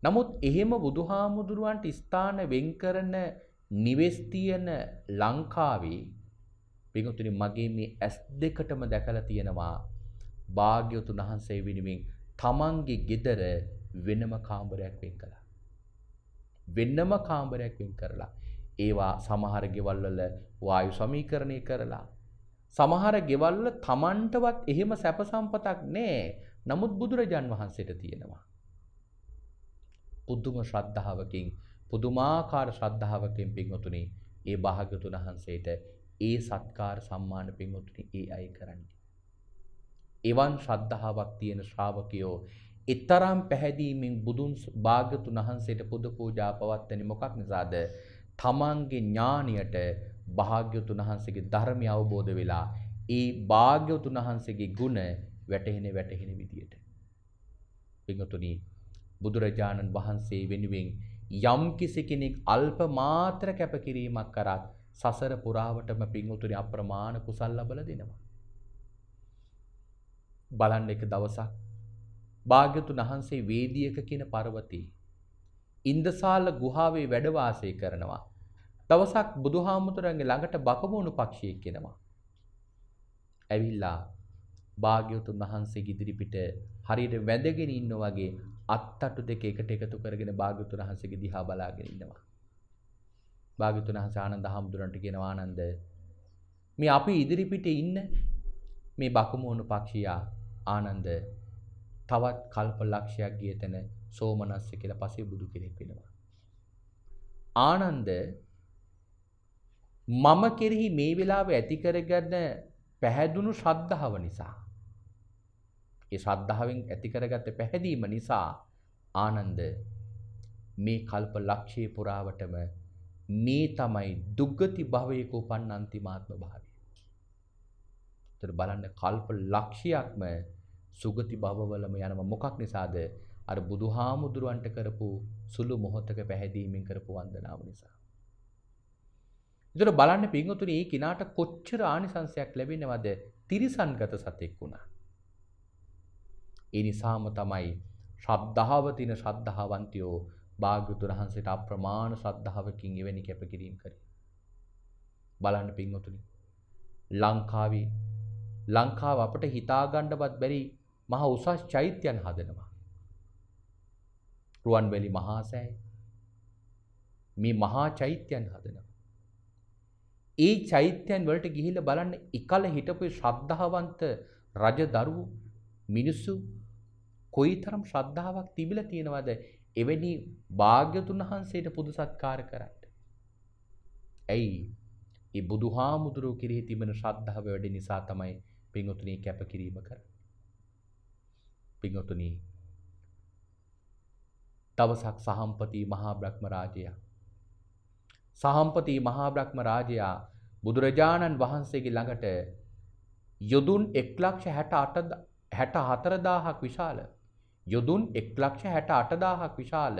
නමුත් එහෙම බුදුහාමුදුරුවන්ට ස්ථාන වෙන් කරන නිවෙස් තියෙන ලංකාවේ පින්වතුනි මගේ මේ ඇස් දෙකටම දැකලා තියෙනවා භාග්‍යවතුන් වහන්සේ වෙනුවෙන් තමන්ගේ ගෙදර වෙනම කාමරයක් වෙන් කළා. වෙනම කාමරයක් වෙන් කරලා ඒවා සමහර ගෙවල් වල වායු සමීකරණය කරලා සමහර ගෙවල් වල තමන්ටවත් එහෙම සැප සම්පතක් නැහැ. නමුත් බුදුරජාන් වහන්සේට තියෙනවා. පුදුම ශ්‍රද්ධාවකින් පුදුමාකාර ශ්‍රද්ධාවකින් පින්වතුනි ඒ භාග්‍යවතුන් වහන්සේට ඒ සත්කාර සම්මාන පින්වතුනි ඒ අය කරන්නේ. එවන් ශ්‍රද්ධාවක් තියෙන ශ්‍රාවකයෝ ඊතරම් පැහැදීමෙන් බුදුන් භාග්‍යවතුන් වහන්සේට පුද පූජා පවත්වන්නේ මොකක් නිසාද? තමන්ගේ ඥානියට භාග්‍යවතුන් වහන්සේගේ ධර්මය අවබෝධ වෙලා ඒ භාග්‍යවතුන් වහන්සේගේ ගුණ වැටහෙන විදියට. පින්වතුනි බුදුරජාණන් වහන්සේ වෙනුවෙන් යම් කිසි කෙනෙක් අල්ප මාත්‍ර කැපකිරීමක් කරත් සසර පුරාවටම පින්වතුනි අප්‍රමාණ කුසල් ලබලා දෙනවා. බලන්න එක දවසක් භාග්‍යවතුන් වහන්සේ වේදියක කියන පර්වතයේ ඉන්දසාල ගුහාවේ වැඩ වාසය කරනවා. දවසක් බුදුහාමුදුරන්ගේ ළඟට බකමුණු පක්ෂියෙක් එනවා. ඇවිල්ලා භාග්‍යවතුන් වහන්සේගේ ඉදිරිපිට හරියට වැඳගෙන ඉන්නා වගේ අත්තටු දෙක එකට එකතු කරගෙන භාග්‍යවතුන් වහන්සේගේ දිහා බලාගෙන ඉන්නවා. භාග්‍යවතුන් වහන්සේ ආනන්ද හාමුදුරන්ට කියනවා ආනන්ද මේ අපි ඉදිරිපිට ඉන්න මේ බකමුණු පක්ෂියා ආනන්ද තවත් කල්ප ලක්ෂයක් ගිය තැන සෝමනස්ස කියලා පසේ බුදු කෙනෙක් වෙනවා. ආනන්ද මම කෙරෙහි මේ වෙලාවේ ඇති කරගන්න පැහැදුණු ශ්‍රද්ධාව නිසා ඒ ශ්‍රද්ධාවෙන් ඇති කරගත්ත පැහැදීම නිසා ආනන්ද මේ කල්ප ලක්ෂයේ පුරාවටම මේ තමයි දුග්ගති භවයක උපන්න අන්තිමාත්ම භාවය. ඒතර බලන්න කල්ප ලක්ෂයක්ම සුගති භවවලම යනම මොකක් නිසාද? අර බුදුහාමුදුරුවන්ට කරපු සුළු මොහොතක පැහැදීමෙන් කරපු වන්දනාව නිසා. ඒතර බලන්න පින්වතුනි මේ කිනාට කොච්චර ආනිසංසයක් ලැබෙනවද? තිරිසන්ගත සතෙක් වුණා. ඒ නිසාම තමයි ශ්‍රද්ධාව තින ශ්‍රද්ධාවන්තයෝ භාග්‍යවතුන් වහන්සේට අප්‍රමාණ ශ්‍රද්ධාවකින් එවැනි කැපකිරීම කරේ. බලන්න පින්වතුනි ලංකාව අපට හිතා ගන්නවත් බැරි මහ උසස් චෛත්‍යයන් හදනවා. රුවන්වැලි මහා සෑය මේ මහා චෛත්‍යයන් හදනවා. ඒ චෛත්‍යයන් වලට ගිහිල්ලා බලන්න එකල හිටපු ශ්‍රද්ධාවන්ත රජදරුවෝ මිනිස්සු කොයිතරම් ශ්‍රද්ධාවක් තිබිලා තියෙනවද එවැනි භාග්‍යවතුන් වහන්සේට පුද සත්කාර කරන්න. ඇයි? ඒ බුදුහාමුදුරුවෝ කෙරෙහි තිබෙන ශ්‍රද්ධාව වැඩි නිසා තමයි පින්වතුනි කැපකිරීම කරන්නේ. පින්වතුනි දවසක් සහම්පති මහා බ්‍රහ්ම රාජයා බුදුරජාණන් වහන්සේගේ ළඟට යොදුන් 1,64,000ක් විශාල යොදුන් 1,68,000ක් විශාල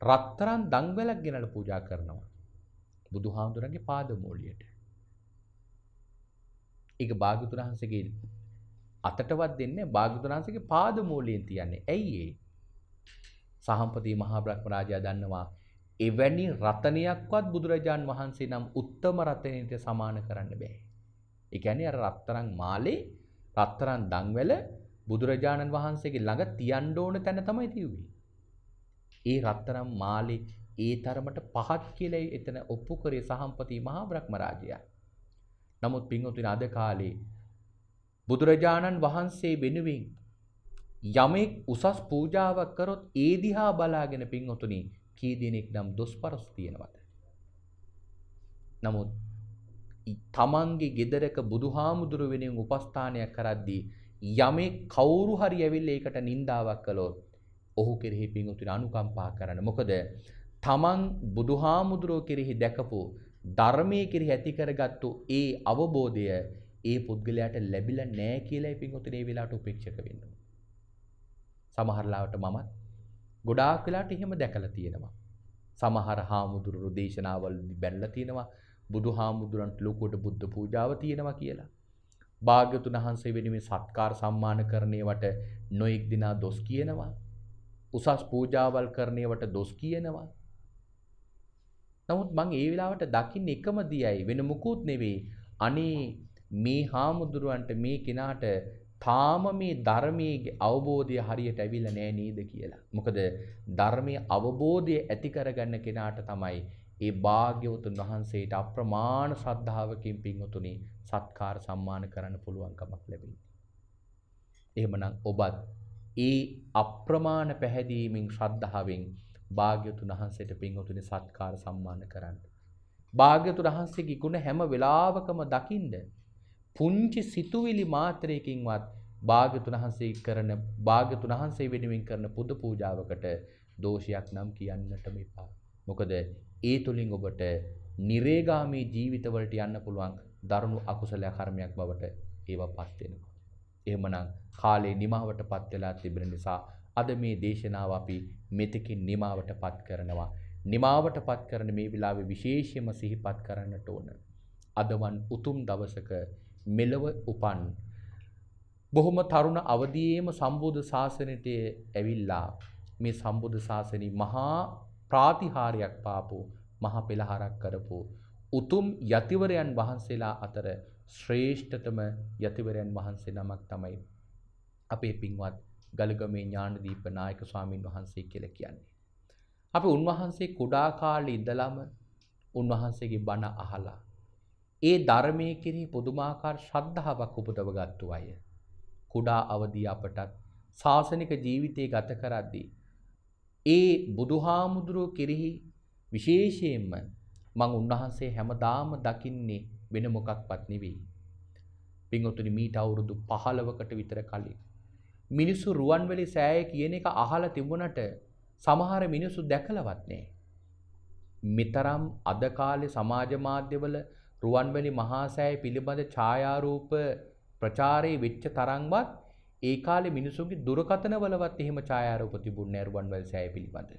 රත්තරන් දංවැලක් ගෙනලා පූජා කරනවා බුදුහාමුදුරන්ගේ පාදමූලියට. ඒක භාග්‍යවතුන් වහන්සේගේ අතටවත් දෙන්නේ භාග්‍යවතුන් වහන්සේගේ පාදමූලියෙන් තියන්නේ. ඇයි ඒ? සහම්පති මහා බ්‍රහ්ම රාජයා දන්නවා එවැනි රතනයක්වත් බුදුරජාන් වහන්සේ නම් උත්තම රතනයට සමාන කරන්න බෑ. ඒ කියන්නේ අර රත්තරන් මාලේ රත්තරන් දංවැල බුදුරජාණන් වහන්සේගේ ළඟ තියන්න ඕන තැන තමයි තියුවේ. ඒ රත්තරන් මාලේ ඒ තරමට පහත් කියලා එතන ඔප්පු කරේ සහම්පති මහා බ්‍රහ්ම රාජයා. නමුත් පින්වතුනි අද කාලේ බුදුරජාණන් වහන්සේ වෙනුවෙන් යමෙක් උසස් පූජාවක් කරොත් ඒ දිහා බලාගෙන පින්වතුනි කී දිනෙක නම් දොස්පරස් තියනවද? නමුත් තමන්ගේ ගෙදරක බුදුහාමුදුරු වෙනුවෙන් උපස්ථානයක් කරද්දී යමෙක් කවුරු හරි ඇවිල්ලා ඒකට නින්දාවක් කළොත් ඔහු කෙරෙහි පින්වතුනි අනුකම්පා කරන්න. මොකද තමන් බුදුහාමුදුරුවෝ කෙරෙහි දැකපු ධර්මයේ කෙරෙහි ඇති කරගත්තු ඒ අවබෝධය ඒ පුද්ගලයාට ලැබිලා නැහැ කියලායි පින්වතුනි ඒ වෙලාවට උපේක්ෂක වෙන්න. සමහර ලාවට මමත් ගොඩාක් වෙලාවට එහෙම දැකලා තියෙනවා. සමහර හාමුදුරුවෝ දේශනාවලදී බැනලා තියෙනවා බුදුහාමුදුරන්ට ලෝකෝට බුද්ධ පූජාව තියෙනවා කියලා. භාග්‍යවතුන් වහන්සේ වෙනුවෙන් සත්කාර සම්මාන කරන්නේවට නොඑක් දිනා දොස් කියනවා. උසස් පූජාවල් කරන්නේවට දොස් කියනවා. නමුත් මම ඒ වෙලාවට දකින්නේ එකම දියයි වෙන මුකුත් නෙවෙයි අනේ මේ හාමුදුරුවන්ට මේ කෙනාට තාම මේ ධර්මයේ අවබෝධය හරියට ඇවිල්ලා නැහැ නේද කියලා. මොකද ධර්මයේ අවබෝධය ඇති කරගන්න කෙනාට තමයි ඒ භාග්‍යවතුන් වහන්සේට අප්‍රමාණ ශ්‍රද්ධාවකින් පින්වතුනි සත්කාර සම්මාන කරන්න පුළුවන්කමක් ලැබෙන්නේ. එහෙමනම් ඔබත් ඒ අප්‍රමාණ පැහැදීමෙන් ශ්‍රද්ධාවෙන් භාග්‍යවතුන් වහන්සේට පින්වතුනි සත්කාර සම්මාන කරන්න. භාග්‍යවතුන් වහන්සේගේ ගුණ හැම වෙලාවකම දකින්න. පුංචි සිතුවිලි මාත්‍රයකින්වත් භාග්‍යවතුන් වහන්සේ වෙනුවෙන් කරන පුද පූජාවකට දෝෂයක් නම් කියන්නටම එපා. මොකද ඒ තුලින් ඔබට නිරේගාමී ජීවිතවලට යන්න පුළුවන් දරුණු අකුසල කර්මයක් බවට ඒවපත් වෙනවා. එහෙමනම් කාලේ නිමාවටපත් වෙලා තිබෙන නිසා අද මේ දේශනාව අපි මෙතකින් නිමාවටපත් කරනවා. නිමාවටපත් කරන මේ විලාවේ විශේෂයෙන්ම සිහිපත් කරන්නට ඕන. අදවන් උතුම් දවසක මෙලව උපන් බොහොම තරුණ අවදියේම සම්බුද්ධ ශාසනයට ඇවිල්ලා මේ සම්බුද්ධ ශාසනයේ මහා ප්‍රාතිහාර්යයක් පාපු මහා පෙළහරක් කරපු උතුම් යතිවරයන් වහන්සේලා අතර ශ්‍රේෂ්ඨතම යතිවරයන් වහන්සේ නමක් තමයි අපේ පින්වත් ගලගමේ ඥානදීප නායක ස්වාමින් වහන්සේ කියලා කියන්නේ. අපි උන්වහන්සේ කුඩා කාලේ ඉඳලම උන්වහන්සේගේ බණ අහලා ඒ ධර්මයේ කෙරෙහි පුදුමාකාර ශ්‍රද්ධාවක් උපදවගත්තු අය. කුඩා අවදී අපටත් ශාසනික ජීවිතය ගත කරද්දී ඒ බුදුහාමුදුරුවෝ කෙරෙහි විශේෂයෙන්ම මම උන්වහන්සේ හැමදාම දකින්නේ වෙන මොකක්වත් නෙවෙයි. පින්වතුනි මීට අවුරුදු 15කට විතර කලින් මිනිස්සු රුවන්වැලි සෑය කියන එක අහලා තිබුණට සමහර මිනිස්සු දැකලවත් නැහැ. මෙතරම් අද කාලේ සමාජ මාධ්‍යවල රුවන්වැලි මහා සෑය පිළිබඳ ඡායාරූප ප්‍රචාරයේ වෙච්ච තරම්වත් ඒ කාලේ මිනිසුන්ගේ දුරකථනවලවත් එහෙම ඡායාරූප තිබුණේ නැහැ රුවන්වැලි සෑය පිළිබඳ.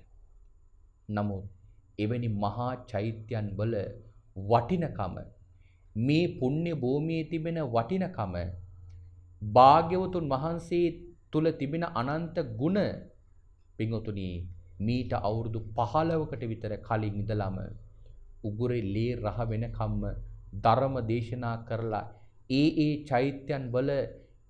නමුත් එවැනි මහා චෛත්‍යයන් වල වටිනකම මේ පුණ්‍ය භූමියේ තිබෙන වටිනකම භාග්‍යවතුන් වහන්සේ තුල තිබෙන අනන්ත ගුණ පින්වතුනි මීට අවුරුදු 15කට විතර කලින් ඉඳලම උගුරේ ලේ රහ වෙනකම්ම ධර්ම දේශනා කරලා ඒ චෛත්‍යයන් වල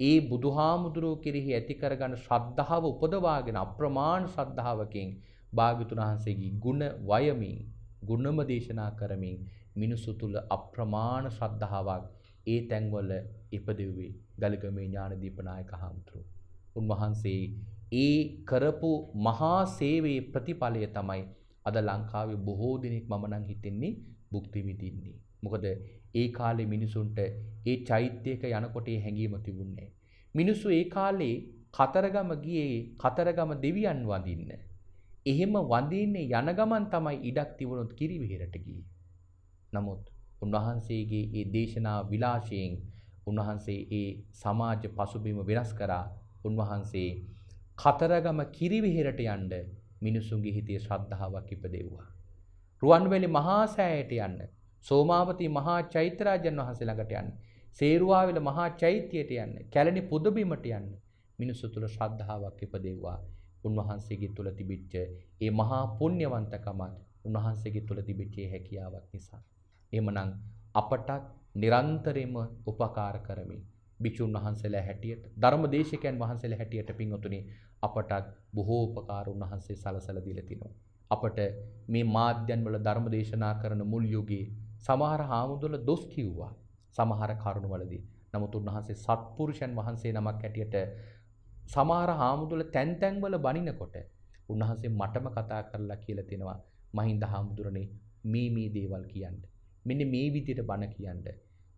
ඒ බුදුහාමුදුරුවෝ කෙරෙහි ඇති කරගන්න ශ්‍රද්ධාව උපදවාගෙන අප්‍රමාණ ශ්‍රද්ධාවකින් භාග්‍යවතුන් වහන්සේගේ ගුණ වයමින් ගුණම දේශනා කරමින් මිනිසු තුල අප්‍රමාණ ශ්‍රද්ධාවක් ඒ තැන්වල ඉපදෙව්වේ ගලගමේ ඥානදීප නායක හාමුදුරුවෝ. උන්වහන්සේ ඒ කරපු මහා සේවයේ ප්‍රතිඵලය තමයි අද ලංකාවේ බොහෝ දෙනෙක් මම නම් හිතන්නේ භුක්ති විඳින්නේ. මොකද ඒ කාලේ මිනිසුන්ට ඒ චෛත්‍යයක යනකොට ඒ හැඟීම තිබුණේ. මිනිස්සු ඒ කාලේ කතරගම ගියේ කතරගම දෙවියන් වඳින්න. එහෙම වඳින්නේ යන ගමන් තමයි ඉඩක් තිබුණොත් කිරිවිහෙරට ගියේ. නමුත් උන්වහන්සේගේ ඒ දේශනා විලාසයෙන් උන්වහන්සේ ඒ සමාජ පසුබිම වෙනස් කරා. උන්වහන්සේ කතරගම කිරිවිහෙරට යන්න මිනිසුන්ගේ හිතේ ශ්‍රද්ධාවක් ඉපදෙව්වා. රුවන්වැලි මහා සෑයට යන්න, සෝමාවතී මහා චෛත්‍යරාජන් වහන්සේ ළඟට යන්න, සේරුවාවිල මහා චෛත්‍යයට යන්න, කැලණි පුදබිමට යන්න මිනිසු තුල ශ්‍රද්ධාවක් ඉපදෙව්වා. උන්වහන්සේගේ තුල තිබිච්ච ඒ මහා පුණ්‍යවන්තකමත් උන්වහන්සේගේ තුල තිබිච්ච හැකියාවක් නිසා. එහෙමනම් අපටත් නිරන්තරයෙන්ම උපකාර කරමින් භික්ෂුන් වහන්සේලා හැටියට ධර්මදේශකයන් වහන්සේලා හැටියට පින්වතුනි අපටත් බොහෝ උපකාර උන්වහන්සේ සලසලා දීලා තිනවා. අපට මේ මාධ්‍යන් වල ධර්ම දේශනා කරන මුල් යුගයේ සමහර හාමුදුරුවෝ දොස් කිව්වා සමහර කරුණවලදී. නමුත් උන්වහන්සේ සත්පුරුෂයන් වහන්සේ නමක් හැටියට සමහර හාමුදුරුවෝ තැන් වල බණිනකොට උන්වහන්සේ මටම කතා කරලා කියලා තිනවා මහින්ද හාමුදුරනේ මේ දේවල් කියන්න. මෙන්න මේ විදිහට බණ කියන්න.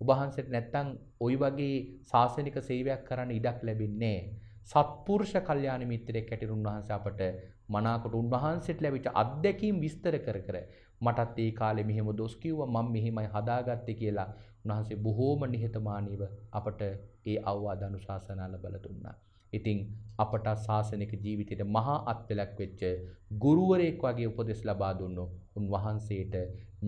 ඔබ වහන්සේට නැත්තම් ওই වගේ ශාසනික සේවයක් කරන්න ඉඩක් ලැබෙන්නේ නැහැ. සත්පුරුෂ කල්යාණ මිත්‍රයෙක් හැටියට උන්වහන්සේ අපට මනාකොට උන්වහන්සේට ලැබිච්ච අත්දැකීම් විස්තර කර මටත් ඒ කාලේ මෙහෙම දොස් කිව්වා මම මෙහෙමයි හදාගත්තේ කියලා උන්වහන්සේ බොහෝම නිහතමානීව අපට ඒ අවවාද අනුශාසනා ලැබලා දුන්නා. ඉතින් අපට ශාසනික ජීවිතයේ මහා අත්පලක් වෙච්ච ගුරුවරයෙක් වගේ උපදෙස් ලබා දුන්නු උන්වහන්සේට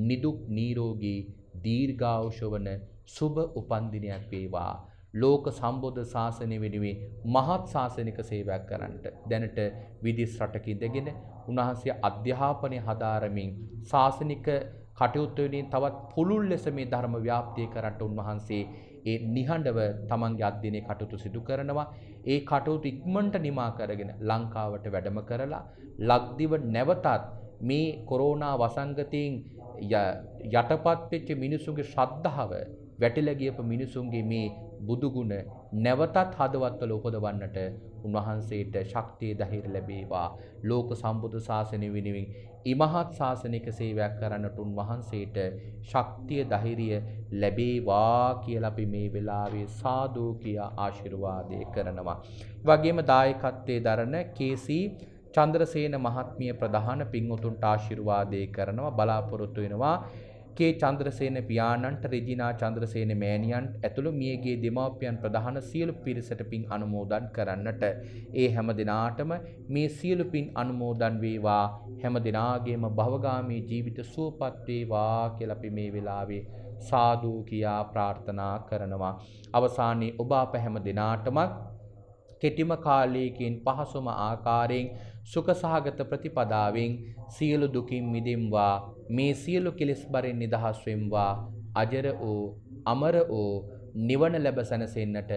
නිදුක් නිරෝගී දීර්ඝායුෂ වන සුබ උපන්දිනයක් වේවා. ලෝක සම්බුද්ධ ශාසනය වෙනුවෙන් මහත් ශාසනික සේවයක් කරන්නට දැනට විදේශ රටක ඉඳගෙන උන්වහන්සේ අධ්‍යාපනය හදාරමින් ශාසනික කටයුතු වලින් තවත් පුළුල් ලෙස මේ ධර්ම ව්‍යාප්තිය කරන්නට උන්වහන්සේ ඒ නිහඬව තමන්ගේ අධ්‍යයනයේ කටයුතු සිදු කරනවා. ඒ කටයුතු ඉක්මනට නිමා කරගෙන ලංකාවට වැඩම කරලා ලක්දිව නැවතත් මේ කොරෝනා වසංගතයෙන් යටපත් වෙච්ච මිනිසුන්ගේ ශ්‍රද්ධාව වැටිලා ගියපු මිනිසුන්ගේ මේ බුදුගුණ නැවතත් හදවත්වල උපදවන්නට උන්වහන්සේට ශක්තිය ධෛර්ය ලැබේවා. ලෝක සම්බුදු ශාසනය වෙනුවෙන් ඉමහත් ශාසනික සේවයක් කරන්නට උන්වහන්සේට ශක්තිය ධෛර්ය ලැබේවා කියලා අපි මේ වෙලාවේ සාදු කියා ආශිර්වාදය කරනවා. වගේම දායකත්වයේ දරන කේ.සී. චන්ද්‍රසේන මහත්මිය ප්‍රධාන පින්වතුන්ට ආශිර්වාදය කරනවා. බලාපොරොත්තු වෙනවා කේ චන්ද්‍රසේන පියාණන්ට රෙජිනා චන්ද්‍රසේන මෑණියන්ට ඇතුළු මියගේ දෙමාපියන් ප්‍රධාන සියලු පිරිසට පින් අනුමෝදන් කරන්නට. ඒ හැම දිනාටම මේ සියලු පින් අනුමෝදන් වේවා. හැම දිනාගේම භවගාමී ජීවිත සුවපත් වේවා කියලා අපි මේ වෙලාවේ සාදු කියා ප්‍රාර්ථනා කරනවා. අවසානයේ ඔබ අප හැම දිනාටම කෙටිම කාලයකින් පහසුම ආකාරයෙන් සුඛ සහගත ප්‍රතිපදාවෙන් සියලු දුකින් මිදෙම්වා. මේ සියලු කෙලෙස් බරින් නිදහස් වෙම්වා. අජර වූ අමර වූ නිවන ලැබ සැනසෙන්නට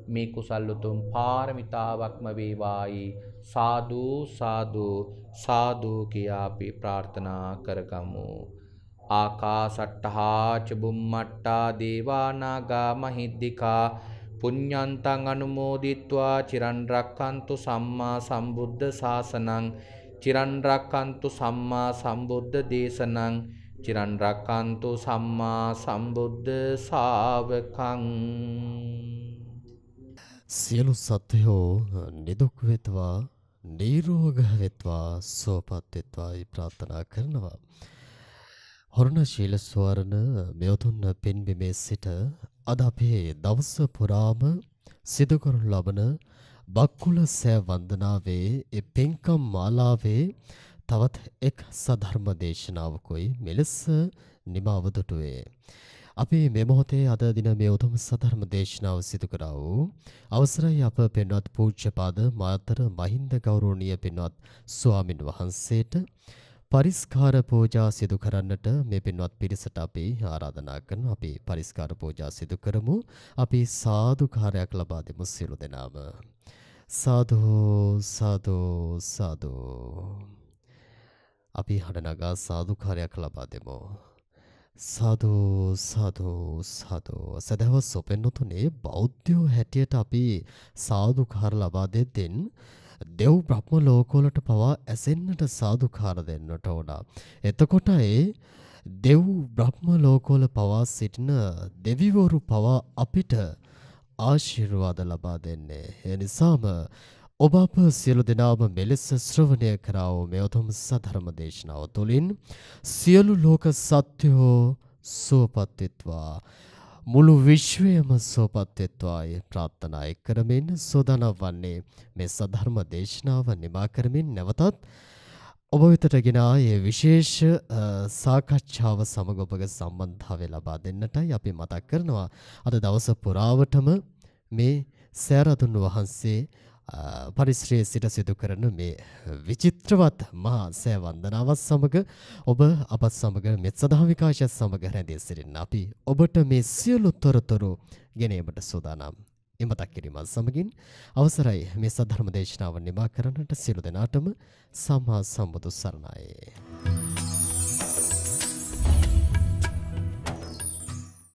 මේ කුසල් උතුම් පාරමිතාවක්ම වේවායි. සාදු සාදු සාදු කියා අපි ප්‍රාර්ථනා කරගමු. ආකාසට්ටහා ච බුම්මට්ටා දේවා නාග මහිද්దికා පුඤ්ඤන්තං අනුමෝදිත්වා චිරන් රක්칸තු සම්මා සම්බුද්ධ ශාසනං චිරන් රක්칸තු සම්මා සම්බුද්ධ දේශනං චිරන් රක්칸තු සම්මා සම්බුද්ධ ශාවකං. සියලු සත්වයෝ නිදුක් වෙත්වා නිරෝග වෙත්වා සුවපත් වෙත්වායි ප්‍රාර්ථනා කරනවා. හොරණ ශීල ස්වරණ මෙවතුන් පින්බිමේ සිට අද අපේ දවස පුරාම සිදු කරනු ලබන බක්කුල සෑ වන්දනාවේ ඒ පින්කම් මාලාවේ තවත් එක් සධර්ම දේශනාවකුයි මෙලෙස නිමාව දුටුවේ. අපි මේ මොහොතේ අද දින මේ උතුම් සධර්ම දේශනාව සිදු කරා වූ අවසරයි අප පින්වත් පූජ්‍යපාද මාතර මහින්ද ගෞරවනීය පින්වත් ස්වාමින් වහන්සේට පරිස්කාර පූජා සිදු කරන්නට මේ පින්වත් පිරිසට අපි ආරාධනා කරනවා. අපි පරිස්කාර පූජා සිදු කරමු. අපි සාදුකාරයක් ලබා දෙමු සියලු දෙනාම. සාදු සාදු සාදු. අපි හඬනගා සාදුකාරයක් ලබා දෙමු. සාදු සාදු සාදු. සදහව සොපෙන්නතුනේ බෞද්ධයෝ හැටියට අපි සාදුකාර ලබා දෙද්දී දෙව් බ්‍රහ්ම ලෝකවලට පවා ඇසෙන්නට සාදුකාර දෙන්නට ඕන. එතකොට ඒ දෙව් බ්‍රහ්ම ලෝකවල පවා සිටින දෙවිවරු පවා අපිට ආශිර්වාද ලබා දෙන්නේ. ඒ නිසාම ඔබ අප සියලු දෙනාම මෙලෙස ශ්‍රවණය කරා වූ මේ උතුම් සධර්ම දේශනාව තුළින් සියලු ලෝක සත්‍යෝ සුවපත් වෙත්වා. මුළු විශ්වයම සුවපත් වෙත්වායි ප්‍රාර්ථනා කරමින් සෝදානම් වන්නේ මේ සධර්ම දේශනාව නිමා කරමින් නැවතත් ඔබ වෙතට ගෙන ආයේ විශේෂ සාකච්ඡාව සමග ඔබගේ සම්බන්ධතාවය ලබා දෙන්නටයි අපි මතක් කරනවා. අද දවස පුරාවටම මේ සෑරදුන් වහන්සේ පරිශ්‍රයේ සිට සිදු කරන මේ විචිත්‍රවත් මහා සෑ වන්දනාවත් සමග ඔබ අපත් සමග මෙත් සදා විකාශයත් සමග රැඳී සිටින්න අපි ඔබට මේ සියලු තොරතුරු ගෙනීමට සූදානම්. එමතක් කිරීමත් සමගින් අවසරයි මේ සද්ධර්ම දේශනාව නිමා කරන්නට සියලු දෙනාටම සම්මා සම්බුදු සරණයි.